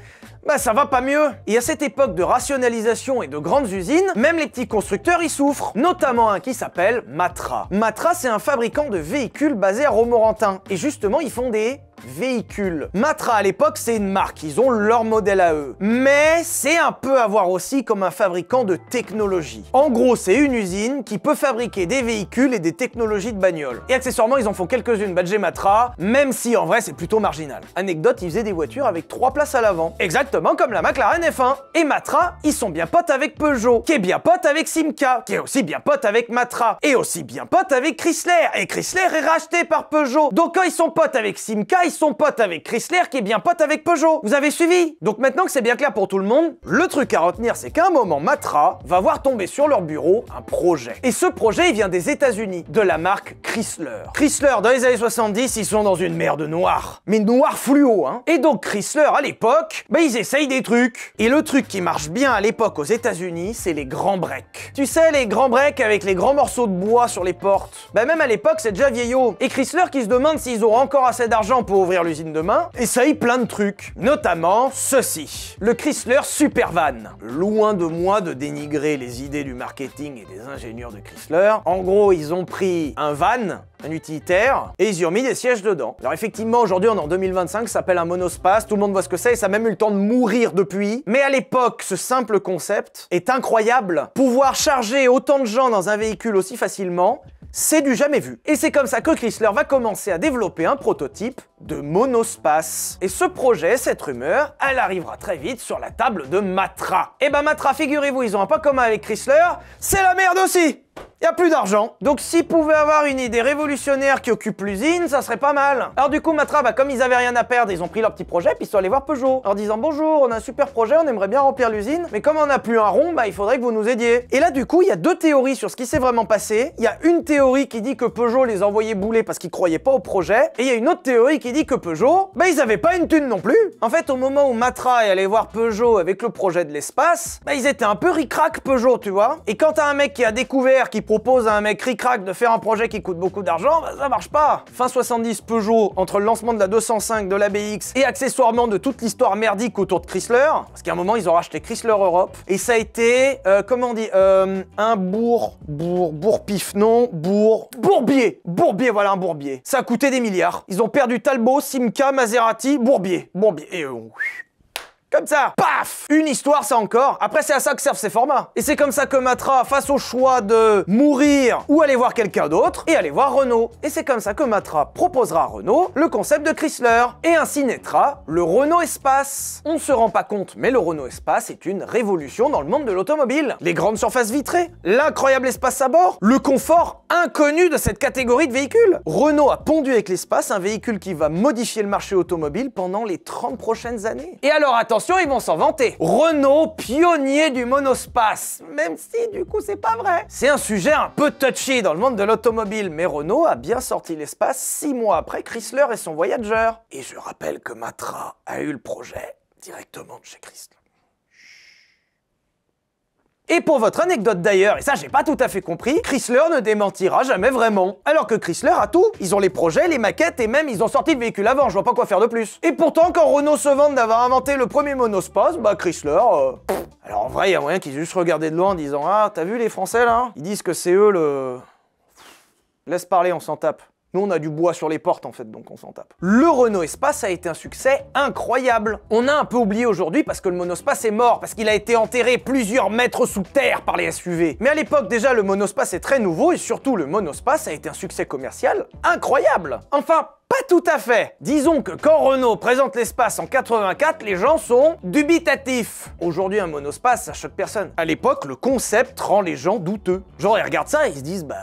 bah ça va pas mieux. Et à cette époque de rationalisation et de grandes usines, même les petits constructeurs y souffrent. Notamment un qui s'appelle Matra. Matra, c'est un fabricant de véhicules basé à Romorantin. Et justement, ils font des véhicules. Matra à l'époque c'est une marque, ils ont leur modèle à eux. Mais c'est un peu à voir aussi comme un fabricant de technologie. En gros c'est une usine qui peut fabriquer des véhicules et des technologies de bagnole. Et accessoirement ils en font quelques-unes badgées Matra, même si en vrai c'est plutôt marginal. Anecdote, ils faisaient des voitures avec 3 places à l'avant. Exactement comme la McLaren F1. Et Matra, ils sont bien potes avec Peugeot, qui est bien pote avec Simca, qui est aussi bien pote avec Matra, et aussi bien pote avec Chrysler. Et Chrysler est racheté par Peugeot. Donc quand ils sont potes avec Simca, ils sont potes avec Chrysler qui est bien pote avec Peugeot. Vous avez suivi? Donc maintenant que c'est bien clair pour tout le monde, le truc à retenir c'est qu'à un moment Matra va voir tomber sur leur bureau un projet. Et ce projet il vient des États-Unis, de la marque Chrysler. Chrysler dans les années 70 ils sont dans une mer de noir. Mais noir fluo hein. Et donc Chrysler à l'époque, bah ils essayent des trucs. Et le truc qui marche bien à l'époque aux États-Unis c'est les grands breaks. Tu sais les grands breaks avec les grands morceaux de bois sur les portes. Bah même à l'époque c'est déjà vieillot. Et Chrysler qui se demande s'ils auront encore assez d'argent pour ouvrir l'usine demain, essaye plein de trucs, notamment ceci, le Chrysler Supervan. Loin de moi de dénigrer les idées du marketing et des ingénieurs de Chrysler, en gros ils ont pris un van, un utilitaire, et ils y ont mis des sièges dedans. Alors effectivement aujourd'hui on est en 2025, ça s'appelle un monospace, tout le monde voit ce que c'est et ça a même eu le temps de mourir depuis, mais à l'époque ce simple concept est incroyable. Pouvoir charger autant de gens dans un véhicule aussi facilement, c'est du jamais vu. Et c'est comme ça que Chrysler va commencer à développer un prototype de monospace. Et ce projet, cette rumeur, elle arrivera très vite sur la table de Matra. Et bah Matra, figurez-vous, ils ont un point commun avec Chrysler, c'est la merde aussi. Y a plus d'argent. Donc s'ils pouvaient avoir une idée révolutionnaire qui occupe l'usine, ça serait pas mal. Alors du coup Matra, bah, comme ils avaient rien à perdre, ils ont pris leur petit projet puis ils sont allés voir Peugeot en disant bonjour, on a un super projet, on aimerait bien remplir l'usine, mais comme on n'a plus un rond, bah il faudrait que vous nous aidiez. Et là du coup il y a deux théories sur ce qui s'est vraiment passé. Il y a une théorie qui dit que Peugeot les envoyait bouler parce qu'ils croyaient pas au projet, et il y a une autre théorie qui dit que Peugeot, bah ils avaient pas une thune non plus. En fait au moment où Matra est allé voir Peugeot avec le projet de l'espace, bah ils étaient un peu ric-rac Peugeot, tu vois. Et quand t'as un mec qui a découvert, qui propose à un mec ric-rac de faire un projet qui coûte beaucoup d'argent, bah ça marche pas. Fin 70, Peugeot, entre le lancement de la 205, de la BX et accessoirement de toute l'histoire merdique autour de Chrysler, parce qu'à un moment ils ont racheté Chrysler Europe, et ça a été, comment on dit, un bourbier, voilà un bourbier. Ça a coûté des milliards. Ils ont perdu Talbot, Simca, Maserati, Bourbier. Et Comme ça, paf! Une histoire, ça encore. Après, c'est à ça que servent ces formats. Et c'est comme ça que Matra, face au choix de mourir ou aller voir quelqu'un d'autre, et aller voir Renault. Et c'est comme ça que Matra proposera à Renault le concept de Chrysler. Et ainsi naîtra le Renault Espace. On se rend pas compte, mais le Renault Espace est une révolution dans le monde de l'automobile. Les grandes surfaces vitrées, l'incroyable espace à bord, le confort inconnu de cette catégorie de véhicules. Renault a pondu avec l'Espace un véhicule qui va modifier le marché automobile pendant les 30 prochaines années. Et alors attention, ils vont s'en vanter. Renault, pionnier du monospace. Même si, du coup, c'est pas vrai. C'est un sujet un peu touchy dans le monde de l'automobile, mais Renault a bien sorti l'Espace 6 mois après Chrysler et son Voyager. Et je rappelle que Matra a eu le projet directement de chez Chrysler. Et pour votre anecdote d'ailleurs, et ça j'ai pas tout à fait compris, Chrysler ne démentira jamais vraiment. Alors que Chrysler a tout. Ils ont les projets, les maquettes et même ils ont sorti le véhicule avant, je vois pas quoi faire de plus. Et pourtant quand Renault se vante d'avoir inventé le premier monospace, bah Chrysler... Alors en vrai, il y a moyen qu'ils aient juste regardé de loin en disant « Ah, t'as vu les Français là? Ils disent que c'est eux le... Laisse parler, on s'en tape. » Nous, on a du bois sur les portes, en fait, donc on s'en tape. Le Renault Espace a été un succès incroyable. On a un peu oublié aujourd'hui parce que le monospace est mort, parce qu'il a été enterré plusieurs mètres sous terre par les SUV. Mais à l'époque, déjà, le monospace est très nouveau et surtout, le monospace a été un succès commercial incroyable. Enfin, pas tout à fait. Disons que quand Renault présente l'Espace en 84, les gens sont dubitatifs. Aujourd'hui, un monospace, ça choque personne. À l'époque, le concept rend les gens douteux. Genre, ils regardent ça et ils se disent, bah...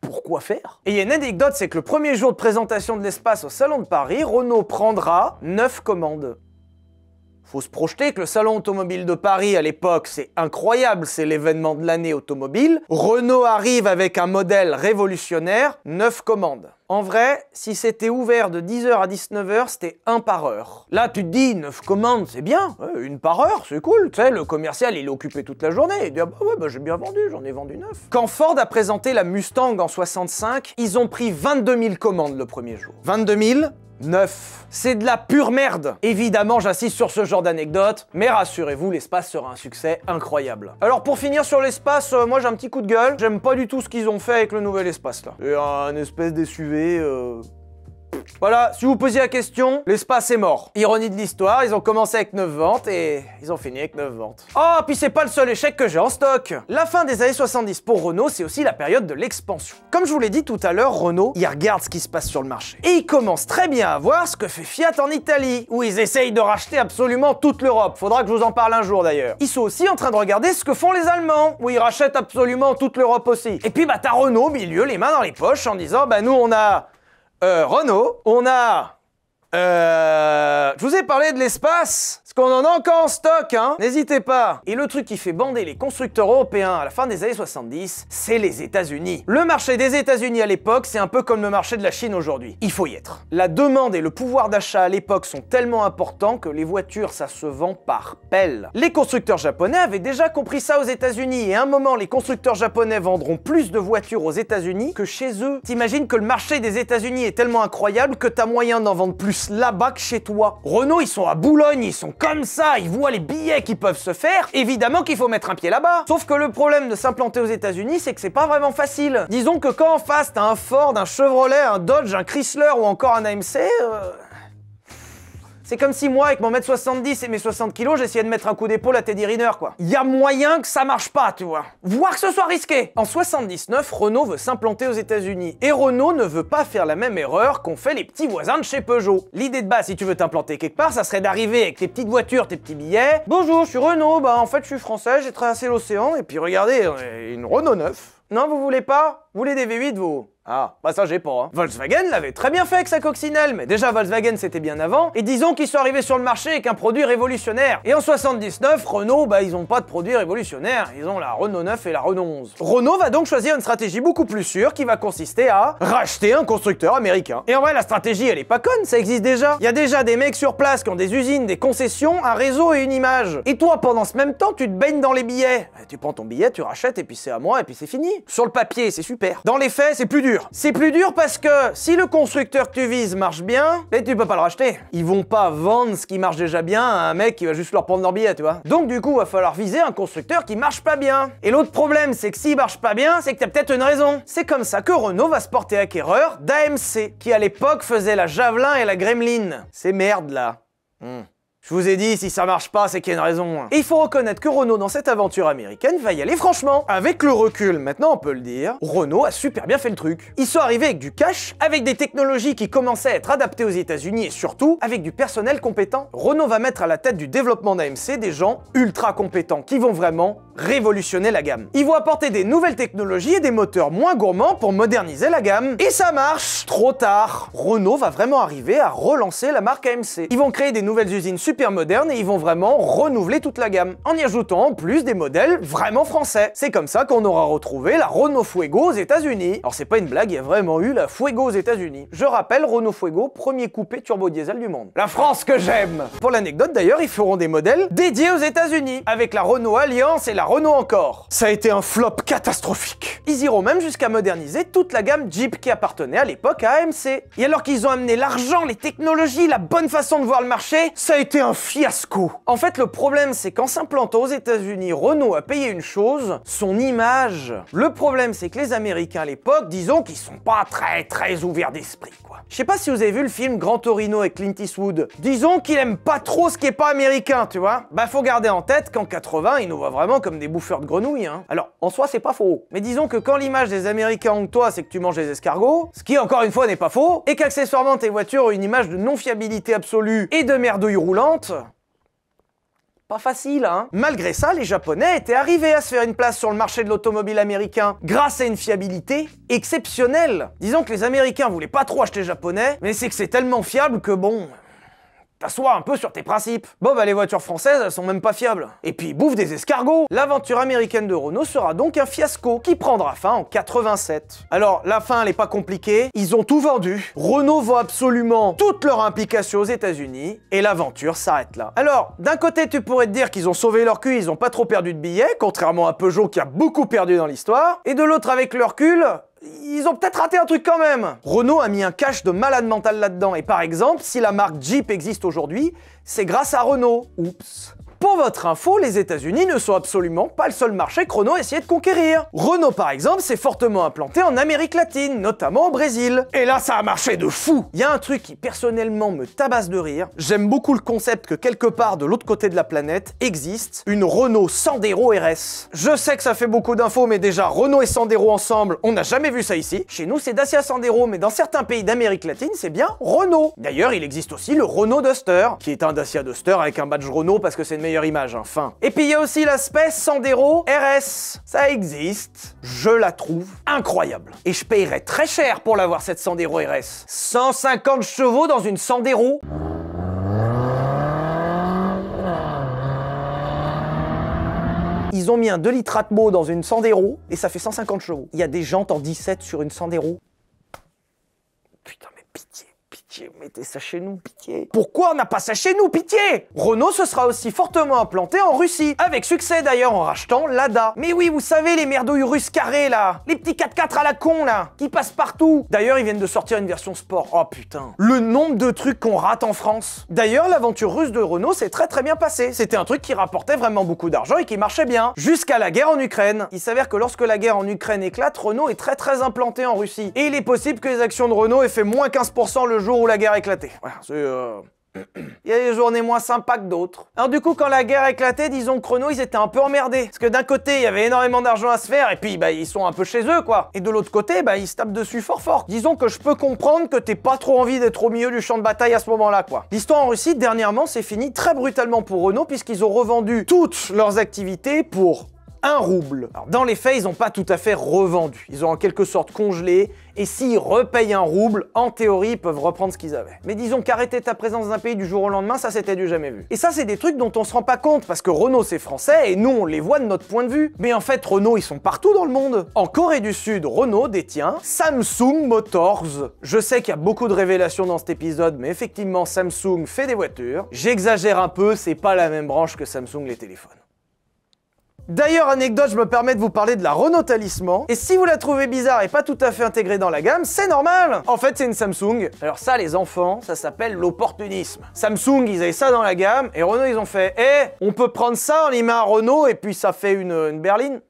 pourquoi faire? Et il y a une anecdote, c'est que le premier jour de présentation de l'Espace au Salon de Paris, Renault prendra 9 commandes. Faut se projeter que le Salon automobile de Paris à l'époque, c'est incroyable, c'est l'événement de l'année automobile. Renault arrive avec un modèle révolutionnaire, 9 commandes. En vrai, si c'était ouvert de 10h à 19h, c'était 1 par heure. Là, tu te dis, 9 commandes, c'est bien, ouais, 1 par heure, c'est cool. Tu sais, le commercial, il est occupé toute la journée. Il dit, ah bah ouais, bah j'ai bien vendu, j'en ai vendu 9. Quand Ford a présenté la Mustang en 65, ils ont pris 22 000 commandes le premier jour. 22 000 9. C'est de la pure merde. Évidemment, j'insiste sur ce genre d'anecdote, mais rassurez-vous, l'Espace sera un succès incroyable. Alors pour finir sur l'Espace, moi j'ai un petit coup de gueule. J'aime pas du tout ce qu'ils ont fait avec le nouvel Espace là. C'est un espèce d'SUV... Voilà, si vous posiez la question, l'Espace est mort. Ironie de l'histoire, ils ont commencé avec 9 ventes et ils ont fini avec 9 ventes. Oh, puis c'est pas le seul échec que j'ai en stock. La fin des années 70 pour Renault, c'est aussi la période de l'expansion. Comme je vous l'ai dit tout à l'heure, Renault, il regarde ce qui se passe sur le marché. Et il commence très bien à voir ce que fait Fiat en Italie, où ils essayent de racheter absolument toute l'Europe. Faudra que je vous en parle un jour d'ailleurs. Ils sont aussi en train de regarder ce que font les Allemands, où ils rachètent absolument toute l'Europe aussi. Et puis bah t'as Renault au milieu, les mains dans les poches, en disant bah nous on a... Renault, on a... Je vous ai parlé de l'Espace, parce qu'on en a encore en stock, hein. N'hésitez pas. Et le truc qui fait bander les constructeurs européens à la fin des années 70, c'est les États-Unis. Le marché des États-Unis à l'époque, c'est un peu comme le marché de la Chine aujourd'hui. Il faut y être. La demande et le pouvoir d'achat à l'époque sont tellement importants que les voitures, ça se vend par pelle. Les constructeurs japonais avaient déjà compris ça aux États-Unis, et à un moment, les constructeurs japonais vendront plus de voitures aux États-Unis que chez eux. T'imagines que le marché des États-Unis est tellement incroyable que t'as moyen d'en vendre plus là-bas que chez toi. Renault, ils sont à Boulogne, ils sont comme ça, ils voient les billets qu'ils peuvent se faire, évidemment qu'il faut mettre un pied là-bas. Sauf que le problème de s'implanter aux États-Unis, c'est que c'est pas vraiment facile. Disons que quand en face, t'as un Ford, un Chevrolet, un Dodge, un Chrysler ou encore un AMC... C'est comme si moi, avec mon mètre 70 et mes 60 kilos, j'essayais de mettre un coup d'épaule à Teddy Riner, quoi. Il y a moyen que ça marche pas, tu vois. Voire que ce soit risqué. En 79, Renault veut s'implanter aux États-Unis. Et Renault ne veut pas faire la même erreur qu'ont fait les petits voisins de chez Peugeot. L'idée de base, si tu veux t'implanter quelque part, ça serait d'arriver avec tes petites voitures, tes petits billets. Bonjour, je suis Renault, bah en fait je suis français, j'ai traversé l'océan, et puis regardez, une Renault 9. Non, vous voulez pas? Vous voulez des V8, vous? Ah, bah ça j'ai pas, hein. Volkswagen l'avait très bien fait avec sa coccinelle, mais déjà Volkswagen c'était bien avant, et disons qu'ils sont arrivés sur le marché avec un produit révolutionnaire. Et en 79, Renault, bah ils ont pas de produit révolutionnaire, ils ont la Renault 9 et la Renault 11. Renault va donc choisir une stratégie beaucoup plus sûre qui va consister à racheter un constructeur américain. Et en vrai, la stratégie elle est pas conne, ça existe déjà. Il y a déjà des mecs sur place qui ont des usines, des concessions, un réseau et une image. Et toi, pendant ce même temps, tu te baignes dans les billets. Tu prends ton billet, tu rachètes, et puis c'est à moi, et puis c'est fini. Sur le papier, c'est super. Dans les faits, c'est plus dur. C'est plus dur parce que si le constructeur que tu vises marche bien, et tu peux pas le racheter. Ils vont pas vendre ce qui marche déjà bien à un mec qui va juste leur prendre leur billet, tu vois. Donc du coup, va falloir viser un constructeur qui marche pas bien. Et l'autre problème, c'est que s'il marche pas bien, c'est que t'as peut-être une raison. C'est comme ça que Renault va se porter acquéreur d'AMC, qui à l'époque faisait la Javelin et la Gremlin. Ces merdes là. Je vous ai dit, si ça marche pas, c'est qu'il y a une raison. Et il faut reconnaître que Renault, dans cette aventure américaine, va y aller franchement. Avec le recul, maintenant on peut le dire, Renault a super bien fait le truc. Ils sont arrivés avec du cash, avec des technologies qui commençaient à être adaptées aux États-Unis et surtout avec du personnel compétent. Renault va mettre à la tête du développement d'AMC des gens ultra compétents qui vont vraiment révolutionner la gamme. Ils vont apporter des nouvelles technologies et des moteurs moins gourmands pour moderniser la gamme. Et ça marche. Trop tard. Renault va vraiment arriver à relancer la marque AMC. Ils vont créer des nouvelles usines super modernes et ils vont vraiment renouveler toute la gamme, en y ajoutant en plus des modèles vraiment français. C'est comme ça qu'on aura retrouvé la Renault Fuego aux États-Unis. Alors c'est pas une blague, il y a vraiment eu la Fuego aux États-Unis. Je rappelle, Renault Fuego, premier coupé turbo diesel du monde. La France que j'aime. Pour l'anecdote d'ailleurs, ils feront des modèles dédiés aux États-Unis, avec la Renault Alliance et la Renault Encore. Ça a été un flop catastrophique. Ils iront même jusqu'à moderniser toute la gamme Jeep qui appartenait à l'époque à AMC. Et alors qu'ils ont amené l'argent, les technologies, la bonne façon de voir le marché, ça a été un fiasco. En fait, le problème, c'est qu'en s'implantant aux États-Unis, Renault a payé une chose, son image. Le problème, c'est que les Américains à l'époque, disons qu'ils sont pas très ouverts d'esprit, quoi. Je sais pas si vous avez vu le film Gran Torino avec Clint Eastwood. Disons qu'il aime pas trop ce qui est pas américain, tu vois. Bah faut garder en tête qu'en 80, ils nous voient vraiment comme des bouffeurs de grenouilles, hein. Alors, en soi, c'est pas faux. Mais disons que quand l'image des Américains hongrois, c'est que tu manges des escargots, ce qui encore une fois n'est pas faux, et qu'accessoirement tes voitures ont une image de non-fiabilité absolue et de merdouille roulante, pas facile, hein. Malgré ça, les Japonais étaient arrivés à se faire une place sur le marché de l'automobile américain grâce à une fiabilité exceptionnelle. Disons que les Américains voulaient pas trop acheter japonais, mais c'est que c'est tellement fiable que bon... T'assois un peu sur tes principes. Bon bah les voitures françaises, elles sont même pas fiables. Et puis ils bouffent des escargots. L'aventure américaine de Renault sera donc un fiasco qui prendra fin en 87. Alors la fin elle est pas compliquée, ils ont tout vendu. Renault vend absolument toute leur implication aux États-Unis et l'aventure s'arrête là. Alors d'un côté tu pourrais te dire qu'ils ont sauvé leur cul, ils ont pas trop perdu de billets, contrairement à Peugeot qui a beaucoup perdu dans l'histoire. Et de l'autre avec le recul, ils ont peut-être raté un truc quand même. Renault a mis un cash de malade mental là-dedans. Et par exemple, si la marque Jeep existe aujourd'hui, c'est grâce à Renault. Oups. Pour votre info, les États-Unis ne sont absolument pas le seul marché que Renault essayait de conquérir. Renault, par exemple, s'est fortement implanté en Amérique latine, notamment au Brésil. Et là, ça a marché de fou. Il y a un truc qui, personnellement, me tabasse de rire. J'aime beaucoup le concept que quelque part de l'autre côté de la planète existe une Renault Sandero RS. Je sais que ça fait beaucoup d'infos, mais déjà, Renault et Sandero ensemble, on n'a jamais vu ça ici. Chez nous, c'est Dacia Sandero, mais dans certains pays d'Amérique latine, c'est bien Renault. D'ailleurs, il existe aussi le Renault Duster, qui est un Dacia Duster avec un badge Renault parce que c'est une meilleure image, enfin. Et puis il y a aussi l'aspect Sandero RS. Ça existe. Je la trouve incroyable. Et je payerais très cher pour l'avoir, cette Sandero RS. 150 chevaux dans une Sandero. Ils ont mis un 2 litres Atmo dans une Sandero et ça fait 150 chevaux. Il y a des jantes en 17 sur une Sandero. Putain, mais pitié. Pitié, mettez ça chez nous, pitié. Pourquoi on n'a pas ça chez nous, pitié? Renault se sera aussi fortement implanté en Russie, avec succès d'ailleurs en rachetant Lada. Mais oui, vous savez, les merdouilles russes carrées là, les petits 4x4 à la con là, qui passent partout. D'ailleurs, ils viennent de sortir une version sport. Oh putain. Le nombre de trucs qu'on rate en France. D'ailleurs, l'aventure russe de Renault s'est très bien passée. C'était un truc qui rapportait vraiment beaucoup d'argent et qui marchait bien. Jusqu'à la guerre en Ukraine. Il s'avère que lorsque la guerre en Ukraine éclate, Renault est très implanté en Russie. Et il est possible que les actions de Renault aient fait moins 15% le jour où la guerre a éclaté. Voilà, il y a des journées moins sympas que d'autres. Alors du coup, quand la guerre a éclaté, disons que Renault, ils étaient un peu emmerdés. Parce que d'un côté, il y avait énormément d'argent à se faire, et puis bah ils sont un peu chez eux, quoi. Et de l'autre côté, bah ils se tapent dessus fort. Disons que je peux comprendre que t'aies pas trop envie d'être au milieu du champ de bataille à ce moment-là, quoi. L'histoire en Russie, dernièrement, s'est finie très brutalement pour Renault, puisqu'ils ont revendu toutes leurs activités pour 1 rouble. Alors dans les faits, ils n'ont pas tout à fait revendu. Ils ont en quelque sorte congelé, et s'ils repayent 1 rouble, en théorie, ils peuvent reprendre ce qu'ils avaient. Mais disons qu'arrêter ta présence dans un pays du jour au lendemain, ça c'était du jamais vu. Et ça, c'est des trucs dont on se rend pas compte, parce que Renault c'est français, et nous on les voit de notre point de vue. Mais en fait, Renault, ils sont partout dans le monde. En Corée du Sud, Renault détient Samsung Motors. Je sais qu'il y a beaucoup de révélations dans cet épisode, mais effectivement, Samsung fait des voitures. J'exagère un peu, c'est pas la même branche que Samsung les téléphones. D'ailleurs, anecdote, je me permets de vous parler de la Renault Talisman. Et si vous la trouvez bizarre et pas tout à fait intégrée dans la gamme, c'est normal. En fait, c'est une Samsung. Alors ça, les enfants, ça s'appelle l'opportunisme. Samsung, ils avaient ça dans la gamme, et Renault, ils ont fait « Eh, on peut prendre ça, on y met un Renault, et puis ça fait une berline ».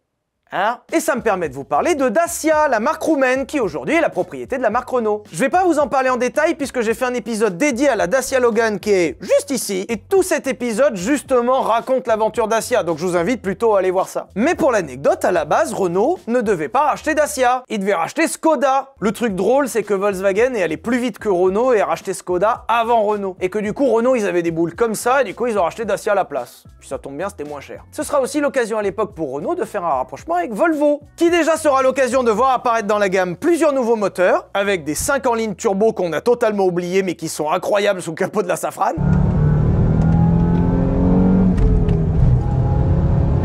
Hein? Et ça me permet de vous parler de Dacia, la marque roumaine, qui aujourd'hui est la propriété de la marque Renault. Je vais pas vous en parler en détail puisque j'ai fait un épisode dédié à la Dacia Logan qui est juste ici, et tout cet épisode justement raconte l'aventure Dacia, donc je vous invite plutôt à aller voir ça. Mais pour l'anecdote, à la base, Renault ne devait pas racheter Dacia, il devait racheter Skoda. Le truc drôle, c'est que Volkswagen est allé plus vite que Renault et a racheté Skoda avant Renault. Et que du coup, Renault, ils avaient des boules comme ça, et du coup, ils ont racheté Dacia à la place. Puis ça tombe bien, c'était moins cher. Ce sera aussi l'occasion à l'époque pour Renault de faire un rapprochement avec Volvo, qui déjà sera l'occasion de voir apparaître dans la gamme plusieurs nouveaux moteurs, avec des 5 en ligne turbo qu'on a totalement oubliés mais qui sont incroyables sous le capot de la Safran.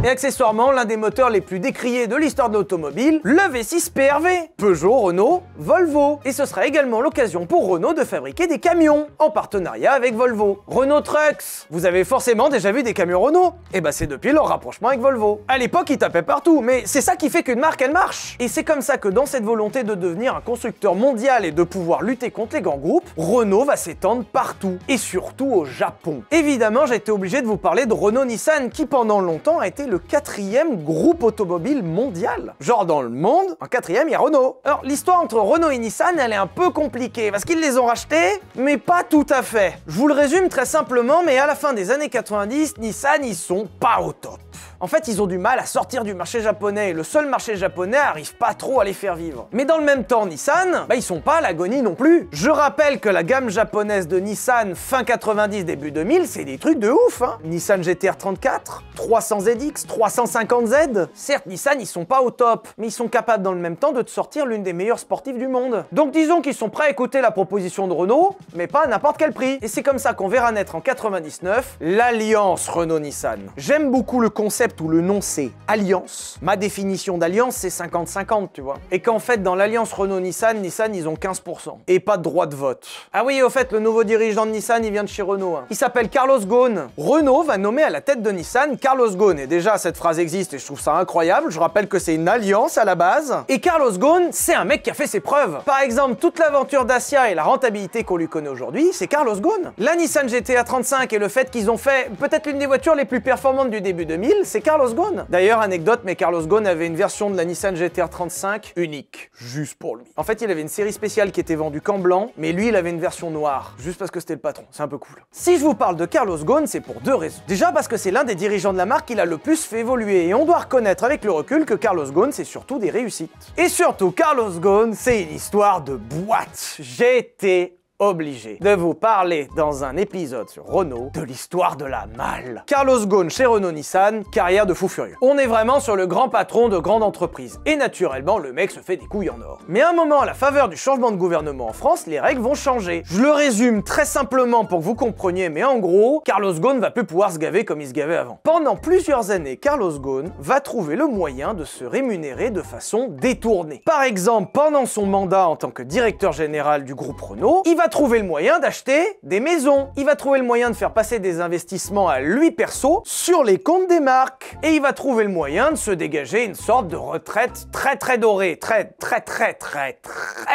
Et accessoirement, l'un des moteurs les plus décriés de l'histoire de l'automobile, le V6 PRV. Peugeot, Renault, Volvo. Et ce sera également l'occasion pour Renault de fabriquer des camions, en partenariat avec Volvo. Renault Trucks. Vous avez forcément déjà vu des camions Renault. Et bah c'est depuis leur rapprochement avec Volvo. À l'époque, ils tapaient partout, mais c'est ça qui fait qu'une marque, elle marche. Et c'est comme ça que dans cette volonté de devenir un constructeur mondial et de pouvoir lutter contre les grands groupes, Renault va s'étendre partout. Et surtout au Japon. Évidemment, j'ai été obligé de vous parler de Renault-Nissan, qui pendant longtemps a été le 4e groupe automobile mondial. Genre dans le monde, en 4e, il y a Renault. Alors l'histoire entre Renault et Nissan, elle est un peu compliquée, parce qu'ils les ont rachetés, mais pas tout à fait. Je vous le résume très simplement, mais à la fin des années 90, Nissan, ils sont pas au top. En fait, ils ont du mal à sortir du marché japonais, et le seul marché japonais arrive pas trop à les faire vivre. Mais dans le même temps, Nissan, ils sont pas à l'agonie non plus. Je rappelle que la gamme japonaise de Nissan, fin 90, début 2000, c'est des trucs de ouf, hein. Nissan GT-R 34, 300ZX, 350Z. Certes, Nissan, ils sont pas au top, mais ils sont capables dans le même temps de te sortir l'une des meilleures sportives du monde. Donc disons qu'ils sont prêts à écouter la proposition de Renault, mais pas à n'importe quel prix. Et c'est comme ça qu'on verra naître en 99 l'alliance Renault-Nissan. J'aime beaucoup le concept où le nom c'est Alliance. Ma définition d'alliance c'est 50-50, tu vois. Et qu'en fait dans l'alliance Renault-Nissan, Nissan ils ont 15%. Et pas de droit de vote. Ah oui, au fait, le nouveau dirigeant de Nissan, il vient de chez Renault. Hein. Il s'appelle Carlos Ghosn. Renault va nommer à la tête de Nissan Carlos Ghosn. Et déjà, cette phrase existe et je trouve ça incroyable. Je rappelle que c'est une alliance à la base. Et Carlos Ghosn, c'est un mec qui a fait ses preuves. Par exemple, toute l'aventure Dacia et la rentabilité qu'on lui connaît aujourd'hui, c'est Carlos Ghosn. La Nissan GT-R 35 et le fait qu'ils ont fait peut-être l'une des voitures les plus performantes du début 2000, c'est Carlos Ghosn. D'ailleurs, anecdote, mais Carlos Ghosn avait une version de la Nissan GT-R 35 unique, juste pour lui. En fait, il avait une série spéciale qui était vendue qu'en blanc, mais lui, il avait une version noire, juste parce que c'était le patron. C'est un peu cool. Si je vous parle de Carlos Ghosn, c'est pour deux raisons. Déjà parce que c'est l'un des dirigeants de la marque qui l'a le plus fait évoluer, et on doit reconnaître avec le recul que Carlos Ghosn, c'est surtout des réussites. Et surtout, Carlos Ghosn, c'est une histoire de boîte. J'ai été obligé de vous parler dans un épisode sur Renault de l'histoire de la malle. Carlos Ghosn chez Renault-Nissan, carrière de fou furieux. On est vraiment sur le grand patron de grande entreprise. Et naturellement, le mec se fait des couilles en or. Mais à un moment, à la faveur du changement de gouvernement en France, les règles vont changer. Je le résume très simplement pour que vous compreniez, mais en gros, Carlos Ghosn va plus pouvoir se gaver comme il se gavait avant. Pendant plusieurs années, Carlos Ghosn va trouver le moyen de se rémunérer de façon détournée. Par exemple, pendant son mandat en tant que directeur général du groupe Renault, il va trouver le moyen d'acheter des maisons. Il va trouver le moyen de faire passer des investissements à lui perso sur les comptes des marques. Et il va trouver le moyen de se dégager une sorte de retraite très dorée. Très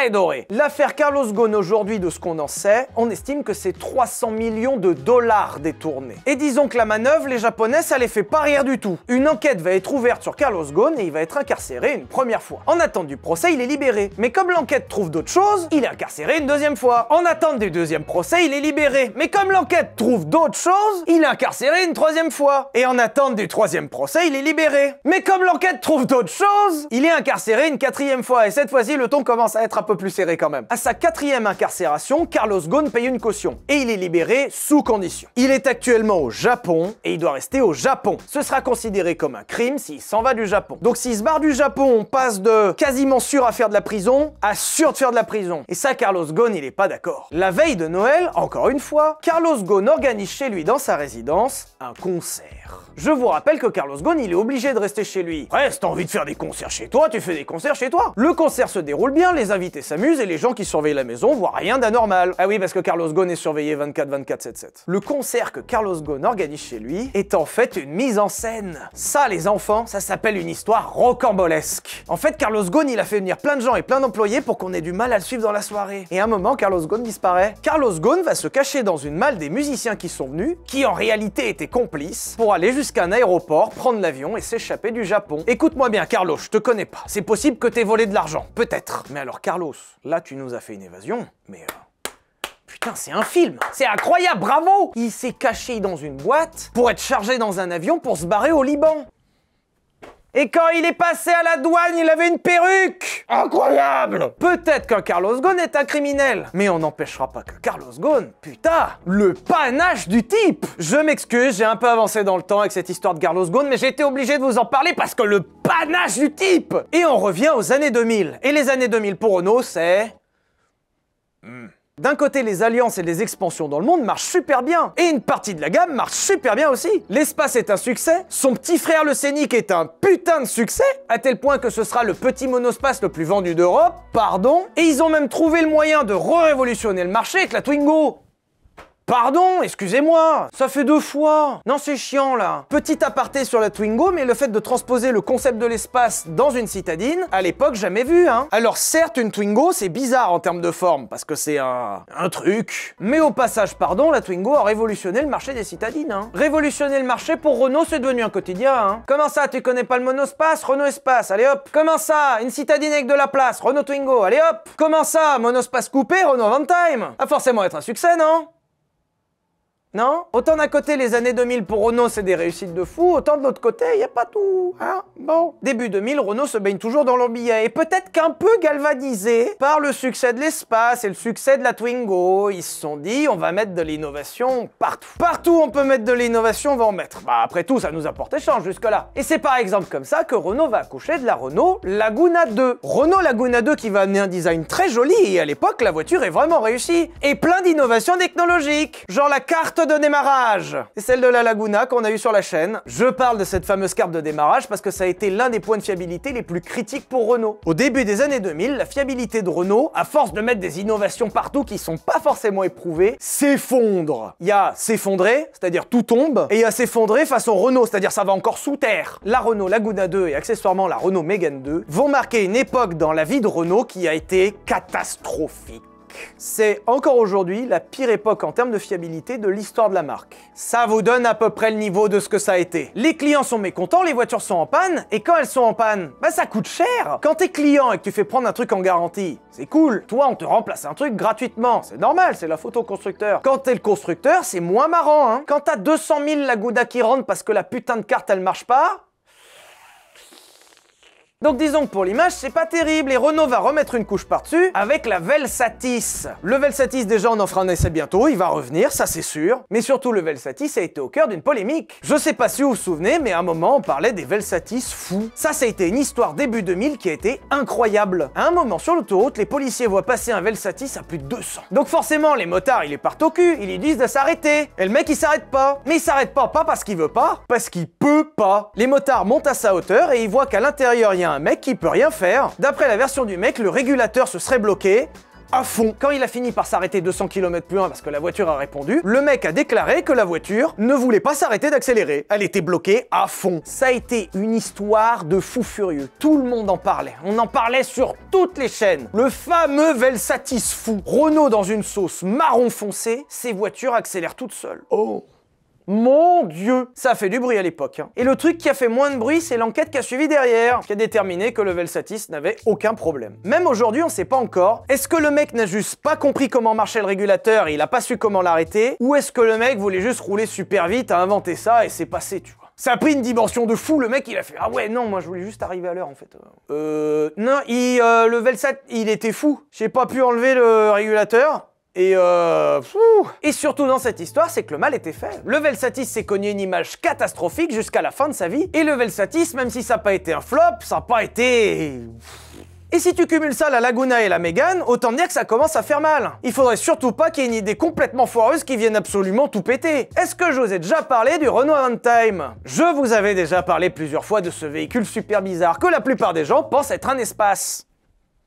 dorée. L'affaire Carlos Ghosn aujourd'hui, de ce qu'on en sait, on estime que c'est 300 millions de dollars détournés. Et disons que la manœuvre, les Japonais, ça les fait pas rire du tout. Une enquête va être ouverte sur Carlos Ghosn et il va être incarcéré une première fois. En attente du procès, il est libéré. Mais comme l'enquête trouve d'autres choses, il est incarcéré une deuxième fois. En attente du deuxième procès, il est libéré. Mais comme l'enquête trouve d'autres choses, il est incarcéré une troisième fois. Et en attente du troisième procès, il est libéré. Mais comme l'enquête trouve d'autres choses, il est incarcéré une quatrième fois. Et cette fois-ci, le ton commence à être un peu plus serré quand même. À sa quatrième incarcération, Carlos Ghosn paye une caution. Et il est libéré sous condition. Il est actuellement au Japon et il doit rester au Japon. Ce sera considéré comme un crime s'il s'en va du Japon. Donc s'il se barre du Japon, on passe de quasiment sûr à faire de la prison à sûr de faire de la prison. Et ça, Carlos Ghosn, il est pas d'accord. La veille de Noël, encore une fois, Carlos Ghosn organise chez lui dans sa résidence un concert. Je vous rappelle que Carlos Ghosn, il est obligé de rester chez lui. Ouais, si t'as envie de faire des concerts chez toi, tu fais des concerts chez toi. Le concert se déroule bien, les invités s'amusent et les gens qui surveillent la maison voient rien d'anormal. Ah oui, parce que Carlos Ghosn est surveillé 24/24/7/7. Le concert que Carlos Ghosn organise chez lui est en fait une mise en scène. Ça, les enfants, ça s'appelle une histoire rocambolesque. En fait, Carlos Ghosn, il a fait venir plein de gens et plein d'employés pour qu'on ait du mal à le suivre dans la soirée. Et à un moment, Carlos Ghosn, Ghosn disparaît. Carlos Ghosn va se cacher dans une malle des musiciens qui sont venus, qui en réalité étaient complices, pour aller jusqu'à un aéroport, prendre l'avion et s'échapper du Japon. Écoute-moi bien, Carlos, je te connais pas. C'est possible que t'aies volé de l'argent, peut-être. Mais alors, Carlos, là, tu nous as fait une évasion, mais putain, c'est un film! C'est incroyable, bravo! Il s'est caché dans une boîte pour être chargé dans un avion pour se barrer au Liban. Et quand il est passé à la douane, il avait une perruque! Incroyable! Peut-être qu'un Carlos Ghosn est un criminel, mais on n'empêchera pas que Carlos Ghosn, putain, le panache du type! Je m'excuse, j'ai un peu avancé dans le temps avec cette histoire de Carlos Ghosn, mais j'ai été obligé de vous en parler parce que le panache du type! Et on revient aux années 2000. Et les années 2000 pour Renault, c'est... D'un côté, les alliances et les expansions dans le monde marchent super bien, et une partie de la gamme marche super bien aussi. L'espace est un succès, son petit frère le Scénic est un putain de succès, à tel point que ce sera le petit monospace le plus vendu d'Europe, pardon, et ils ont même trouvé le moyen de révolutionner le marché avec la Twingo. Pardon, excusez-moi, ça fait 2 fois. Non, c'est chiant là. Petit aparté sur la Twingo, mais le fait de transposer le concept de l'espace dans une citadine, à l'époque, jamais vu, hein. Alors certes, une Twingo, c'est bizarre en termes de forme, parce que c'est un truc. Mais au passage, pardon, la Twingo a révolutionné le marché des citadines, hein. Révolutionner le marché, pour Renault, c'est devenu un quotidien, hein. Comment ça, tu connais pas le monospace? Renault Espace, allez hop. Comment ça, une citadine avec de la place? Renault Twingo, allez hop. Comment ça, monospace coupé? Renault Avantime. Va forcément être un succès, non? Non? Autant d'un côté, les années 2000 pour Renault, c'est des réussites de fou, autant de l'autre côté, y a pas tout, hein? Bon. Début 2000, Renault se baigne toujours dans l'embillet, et peut-être qu'un peu galvanisé par le succès de l'espace et le succès de la Twingo, ils se sont dit, on va mettre de l'innovation partout. Partout on peut mettre de l'innovation, on va en mettre. Bah après tout, ça nous a porté chance jusque-là. Et c'est par exemple comme ça que Renault va accoucher de la Renault Laguna 2. Renault Laguna 2 qui va amener un design très joli, et à l'époque, la voiture est vraiment réussie. Et plein d'innovations technologiques, genre la carte de démarrage. C'est celle de la Laguna qu'on a eu sur la chaîne. Je parle de cette fameuse carte de démarrage parce que ça a été l'un des points de fiabilité les plus critiques pour Renault. Au début des années 2000, la fiabilité de Renault, à force de mettre des innovations partout qui sont pas forcément éprouvées, s'effondre. Il y a s'effondrer, c'est-à-dire tout tombe, et il y a s'effondrer façon Renault, c'est-à-dire ça va encore sous terre. La Renault Laguna 2 et accessoirement la Renault Mégane 2 vont marquer une époque dans la vie de Renault qui a été catastrophique. C'est encore aujourd'hui la pire époque en termes de fiabilité de l'histoire de la marque. Ça vous donne à peu près le niveau de ce que ça a été. Les clients sont mécontents, les voitures sont en panne, et quand elles sont en panne, bah ça coûte cher. Quand t'es client et que tu fais prendre un truc en garantie, c'est cool. Toi, on te remplace un truc gratuitement, c'est normal, c'est la faute au constructeur. Quand t'es le constructeur, c'est moins marrant, hein. Quand t'as 200 000 Laguna qui rentrent parce que la putain de carte, elle marche pas, donc disons que pour l'image, c'est pas terrible, et Renault va remettre une couche par-dessus avec la Velsatis. Le Velsatis, déjà, on en fera un essai bientôt, il va revenir, ça c'est sûr. Mais surtout, le Velsatis a été au cœur d'une polémique. Je sais pas si vous vous souvenez, mais à un moment, on parlait des Velsatis fous. Ça a été une histoire début 2000 qui a été incroyable. À un moment, sur l'autoroute, les policiers voient passer un Velsatis à plus de 200. Donc forcément, les motards, ils les partent au cul, ils lui disent de s'arrêter. Et le mec, il s'arrête pas. Mais il s'arrête pas parce qu'il veut pas, parce qu'il peut pas. Les motards montent à sa hauteur et ils voient qu'à l'intérieur, il y a un mec qui peut rien faire. D'après la version du mec, le régulateur se serait bloqué à fond. Quand il a fini par s'arrêter 200 km plus loin parce que la voiture a répondu, le mec a déclaré que la voiture ne voulait pas s'arrêter d'accélérer. Elle était bloquée à fond. Ça a été une histoire de fou furieux. Tout le monde en parlait. On en parlait sur toutes les chaînes. Le fameux Velsatis fou. Renault dans une sauce marron foncé, ses voitures accélèrent toutes seules. Oh! Mon Dieu! Ça a fait du bruit à l'époque. Hein. Et le truc qui a fait moins de bruit, c'est l'enquête qui a suivi derrière, qui a déterminé que le Velsatis n'avait aucun problème. Même aujourd'hui, on sait pas encore. Est-ce que le mec n'a juste pas compris comment marchait le régulateur et il a pas su comment l'arrêter? Ou est-ce que le mec voulait juste rouler super vite, a inventé ça et c'est passé, tu vois? Ça a pris une dimension de fou, le mec il a fait « Ah ouais, non, moi je voulais juste arriver à l'heure en fait. » Non, le Velsatis, il était fou. J'ai pas pu enlever le régulateur. Et surtout dans cette histoire, c'est que le mal était fait. Le Velsatis s'est cogné une image catastrophique jusqu'à la fin de sa vie. Et le Velsatis, même si ça n'a pas été un flop, ça n'a pas été... Et si tu cumules ça, la Laguna et la Mégane, autant dire que ça commence à faire mal. Il faudrait surtout pas qu'il y ait une idée complètement foireuse qui vienne absolument tout péter. Est-ce que je vous ai déjà parlé du Renault Avantime? Je vous avais déjà parlé plusieurs fois de ce véhicule super bizarre que la plupart des gens pensent être un espace.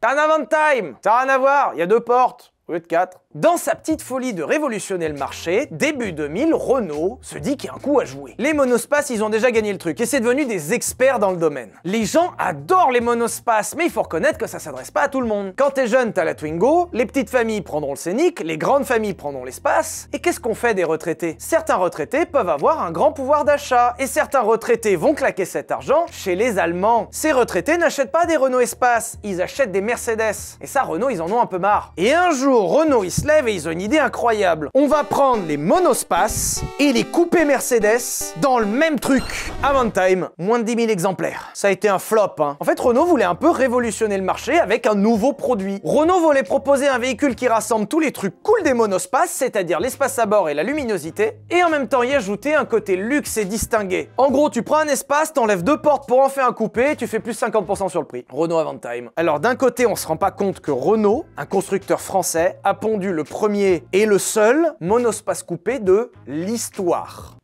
T'as un Avantime, ça n'a rien à voir, il y a 2 portes au lieu de 4. Dans sa petite folie de révolutionner le marché, début 2000, Renault se dit qu'il y a un coup à jouer. Les monospaces, ils ont déjà gagné le truc et c'est devenu des experts dans le domaine. Les gens adorent les monospaces, mais il faut reconnaître que ça s'adresse pas à tout le monde. Quand t'es jeune, t'as la Twingo, les petites familles prendront le Scénic, les grandes familles prendront l'espace. Et qu'est-ce qu'on fait des retraités? Certains retraités peuvent avoir un grand pouvoir d'achat et certains retraités vont claquer cet argent chez les Allemands. Ces retraités n'achètent pas des Renault Espace, ils achètent des Mercedes. Et ça, Renault, ils en ont un peu marre. Et un jour, Renault, ils se lèvent et ils ont une idée incroyable. On va prendre les monospaces et les couper Mercedes dans le même truc. Avantime, moins de 10 000 exemplaires. Ça a été un flop, hein. En fait, Renault voulait un peu révolutionner le marché avec un nouveau produit. Renault voulait proposer un véhicule qui rassemble tous les trucs cool des monospaces, c'est-à-dire l'espace à bord et la luminosité, et en même temps y ajouter un côté luxe et distingué. En gros, tu prends un espace, t'enlèves 2 portes pour en faire un coupé, et tu fais plus 50% sur le prix. Renault Avantime. Alors d'un côté, on se rend pas compte que Renault, un constructeur français, a pondu le premier et le seul monospace coupé de l'histoire.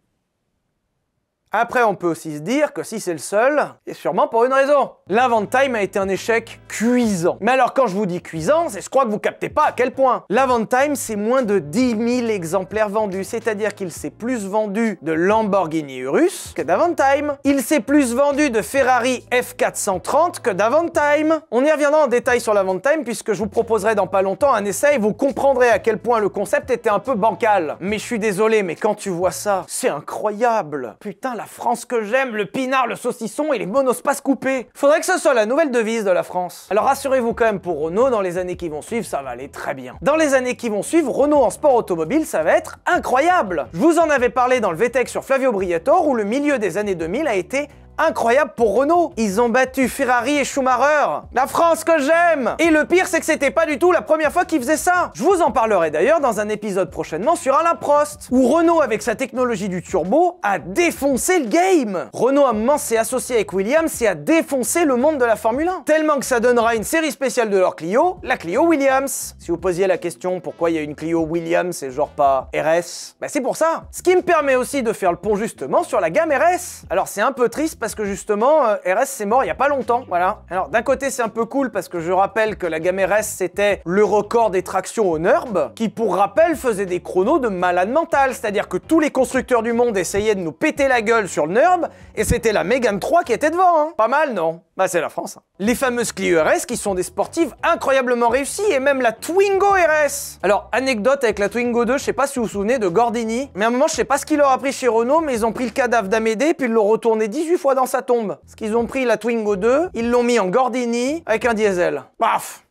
Après, on peut aussi se dire que si c'est le seul, c'est sûrement pour une raison. L'Avantime a été un échec cuisant. Mais alors quand je vous dis cuisant, c'est je crois que vous captez pas à quel point. L'Avantime, c'est moins de 10 000 exemplaires vendus, c'est-à-dire qu'il s'est plus vendu de Lamborghini Urus que d'Avantime. Il s'est plus vendu de Ferrari F430 que d'Avantime. On y reviendra en détail sur l'Avantime puisque je vous proposerai dans pas longtemps un essai et vous comprendrez à quel point le concept était un peu bancal. Mais je suis désolé, mais quand tu vois ça, c'est incroyable. Putain, la France que j'aime, le pinard, le saucisson et les monospaces coupés. Faudrait que ce soit la nouvelle devise de la France. Alors rassurez-vous quand même pour Renault, dans les années qui vont suivre, ça va aller très bien. Dans les années qui vont suivre, Renault en sport automobile, ça va être incroyable. Je vous en avais parlé dans le VTEC sur Flavio Briatore où le milieu des années 2000 a été incroyable pour Renault. Ils ont battu Ferrari et Schumacher. La France que j'aime. Et le pire, c'est que c'était pas du tout la première fois qu'ils faisaient ça. Je vous en parlerai d'ailleurs dans un épisode prochainement sur Alain Prost, où Renault, avec sa technologie du turbo, a défoncé le game. Renault, à un moment, s'est associé avec Williams et a défoncé le monde de la Formule 1. Tellement que ça donnera une série spéciale de leur Clio, la Clio Williams. Si vous posiez la question pourquoi il y a une Clio Williams et genre pas RS, bah c'est pour ça. Ce qui me permet aussi de faire le pont justement sur la gamme RS. Alors c'est un peu triste parce que justement, RS c'est mort il y a pas longtemps, voilà. Alors d'un côté c'est un peu cool parce que je rappelle que la gamme RS c'était le record des tractions au NURB, qui pour rappel faisait des chronos de malade mental, c'est-à-dire que tous les constructeurs du monde essayaient de nous péter la gueule sur le NURB, et c'était la Mégane 3 qui était devant, hein. Pas mal, non? Bah c'est la France. Hein. Les fameuses Clio RS qui sont des sportives incroyablement réussies, et même la Twingo RS. Alors anecdote avec la Twingo 2, je sais pas si vous vous souvenez de Gordini, mais à un moment je sais pas ce qu'il leur a pris chez Renault, mais ils ont pris le cadavre d'Amédée puis ils l'ont retourné 18 fois dans sa tombe. Parce qu'ils ont pris la Twingo 2, ils l'ont mis en Gordini avec un diesel. Paf!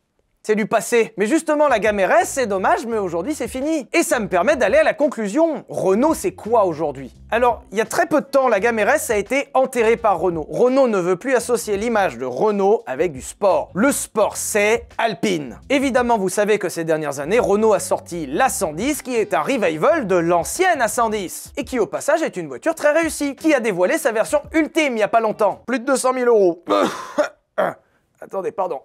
C'est du passé. Mais justement, la gamme RS, c'est dommage, mais aujourd'hui, c'est fini. Et ça me permet d'aller à la conclusion. Renault, c'est quoi aujourd'hui? Alors, il y a très peu de temps, la gamme RS a été enterrée par Renault. Renault ne veut plus associer l'image de Renault avec du sport. Le sport, c'est Alpine. Évidemment, vous savez que ces dernières années, Renault a sorti l'A110, qui est un revival de l'ancienne A110. Et qui, au passage, est une voiture très réussie, qui a dévoilé sa version ultime il y a pas longtemps. Plus de 200 000 €. Attendez, pardon.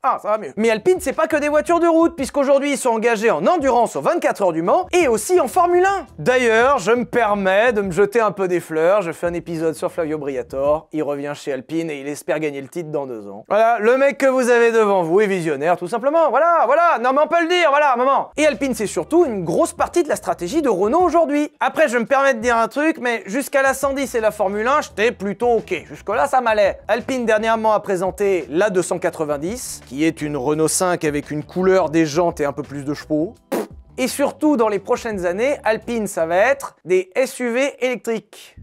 Ah, ça va mieux. Mais Alpine, c'est pas que des voitures de route, puisqu'aujourd'hui, ils sont engagés en endurance aux 24 heures du Mans et aussi en Formule 1. D'ailleurs, je me permets de me jeter un peu des fleurs. Je fais un épisode sur Flavio Briatore. Il revient chez Alpine et il espère gagner le titre dans 2 ans. Voilà, le mec que vous avez devant vous est visionnaire, tout simplement. Voilà. Non, mais on peut le dire, voilà, maman. Et Alpine, c'est surtout une grosse partie de la stratégie de Renault aujourd'hui. Après, je me permets de dire un truc, mais jusqu'à la 110 et la Formule 1, j'étais plutôt ok. Jusque-là, ça m'allait. Alpine, dernièrement, a présenté la 290, qui est une Renault 5 avec une couleur des jantes et un peu plus de chevaux. Et surtout, dans les prochaines années, Alpine, ça va être des SUV électriques.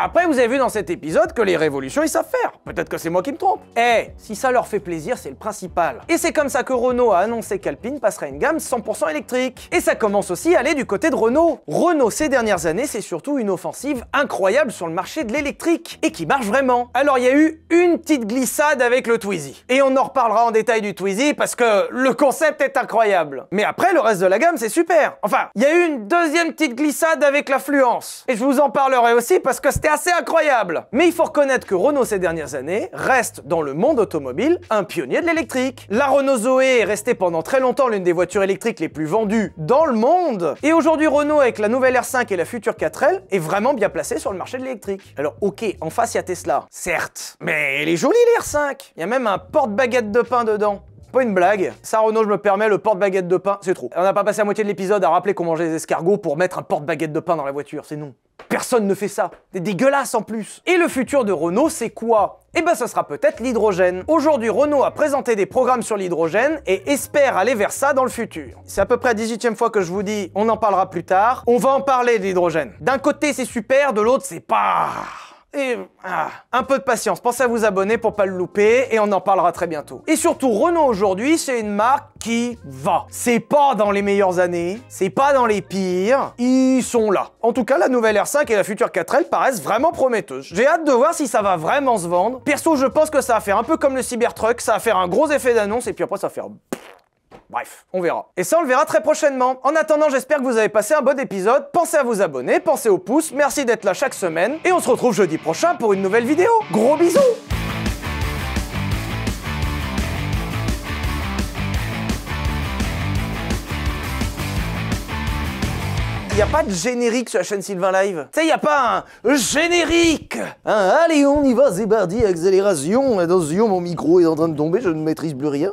Après, vous avez vu dans cet épisode que les révolutions, ils savent faire. Peut-être que c'est moi qui me trompe. Eh, si ça leur fait plaisir, c'est le principal. Et c'est comme ça que Renault a annoncé qu'Alpine passerait une gamme 100% électrique. Et ça commence aussi à aller du côté de Renault. Renault, ces dernières années, c'est surtout une offensive incroyable sur le marché de l'électrique. Et qui marche vraiment. Alors, il y a eu une petite glissade avec le Twizy. Et on en reparlera en détail du Twizy parce que le concept est incroyable. Mais après, le reste de la gamme, c'est super. Enfin, il y a eu une deuxième petite glissade avec la Fluence. Et je vous en parlerai aussi parce que c'était assez incroyable. Mais il faut reconnaître que Renault ces dernières années reste dans le monde automobile un pionnier de l'électrique. La Renault Zoé est restée pendant très longtemps l'une des voitures électriques les plus vendues dans le monde. Et aujourd'hui Renault avec la nouvelle R5 et la future 4L est vraiment bien placée sur le marché de l'électrique. Alors ok, en face il y a Tesla, certes, mais elle est jolie les R5. Il y a même un porte-baguette de pain dedans. Pas une blague. Ça, Renault, je me permets, le porte-baguette de pain, c'est trop. On n'a pas passé la moitié de l'épisode à rappeler qu'on mangeait des escargots pour mettre un porte-baguette de pain dans la voiture, c'est non. Personne ne fait ça. C'est dégueulasse en plus. Et le futur de Renault, c'est quoi? Eh ben, ça sera peut-être l'hydrogène. Aujourd'hui, Renault a présenté des programmes sur l'hydrogène et espère aller vers ça dans le futur. C'est à peu près la 18e fois que je vous dis, on en parlera plus tard. On va en parler de l'hydrogène. D'un côté, c'est super, de l'autre, c'est pas... Et un peu de patience, pensez à vous abonner pour pas le louper et on en parlera très bientôt. Et surtout, Renault aujourd'hui, c'est une marque qui va. C'est pas dans les meilleures années, c'est pas dans les pires, ils sont là. En tout cas, la nouvelle R5 et la future 4L paraissent vraiment prometteuses. J'ai hâte de voir si ça va vraiment se vendre. Perso, je pense que ça va faire un peu comme le Cybertruck, ça va faire un gros effet d'annonce et puis après ça va faire... Bref, on verra. Et ça, on le verra très prochainement. En attendant, j'espère que vous avez passé un bon épisode. Pensez à vous abonner, pensez au pouce, merci d'être là chaque semaine. Et on se retrouve jeudi prochain pour une nouvelle vidéo. Gros bisous! Y a pas de générique sur la chaîne Sylvain Live. Tu sais, y a pas un générique. Allez, on y va, c'est parti, accélération. Attention, mon micro est en train de tomber, je ne maîtrise plus rien.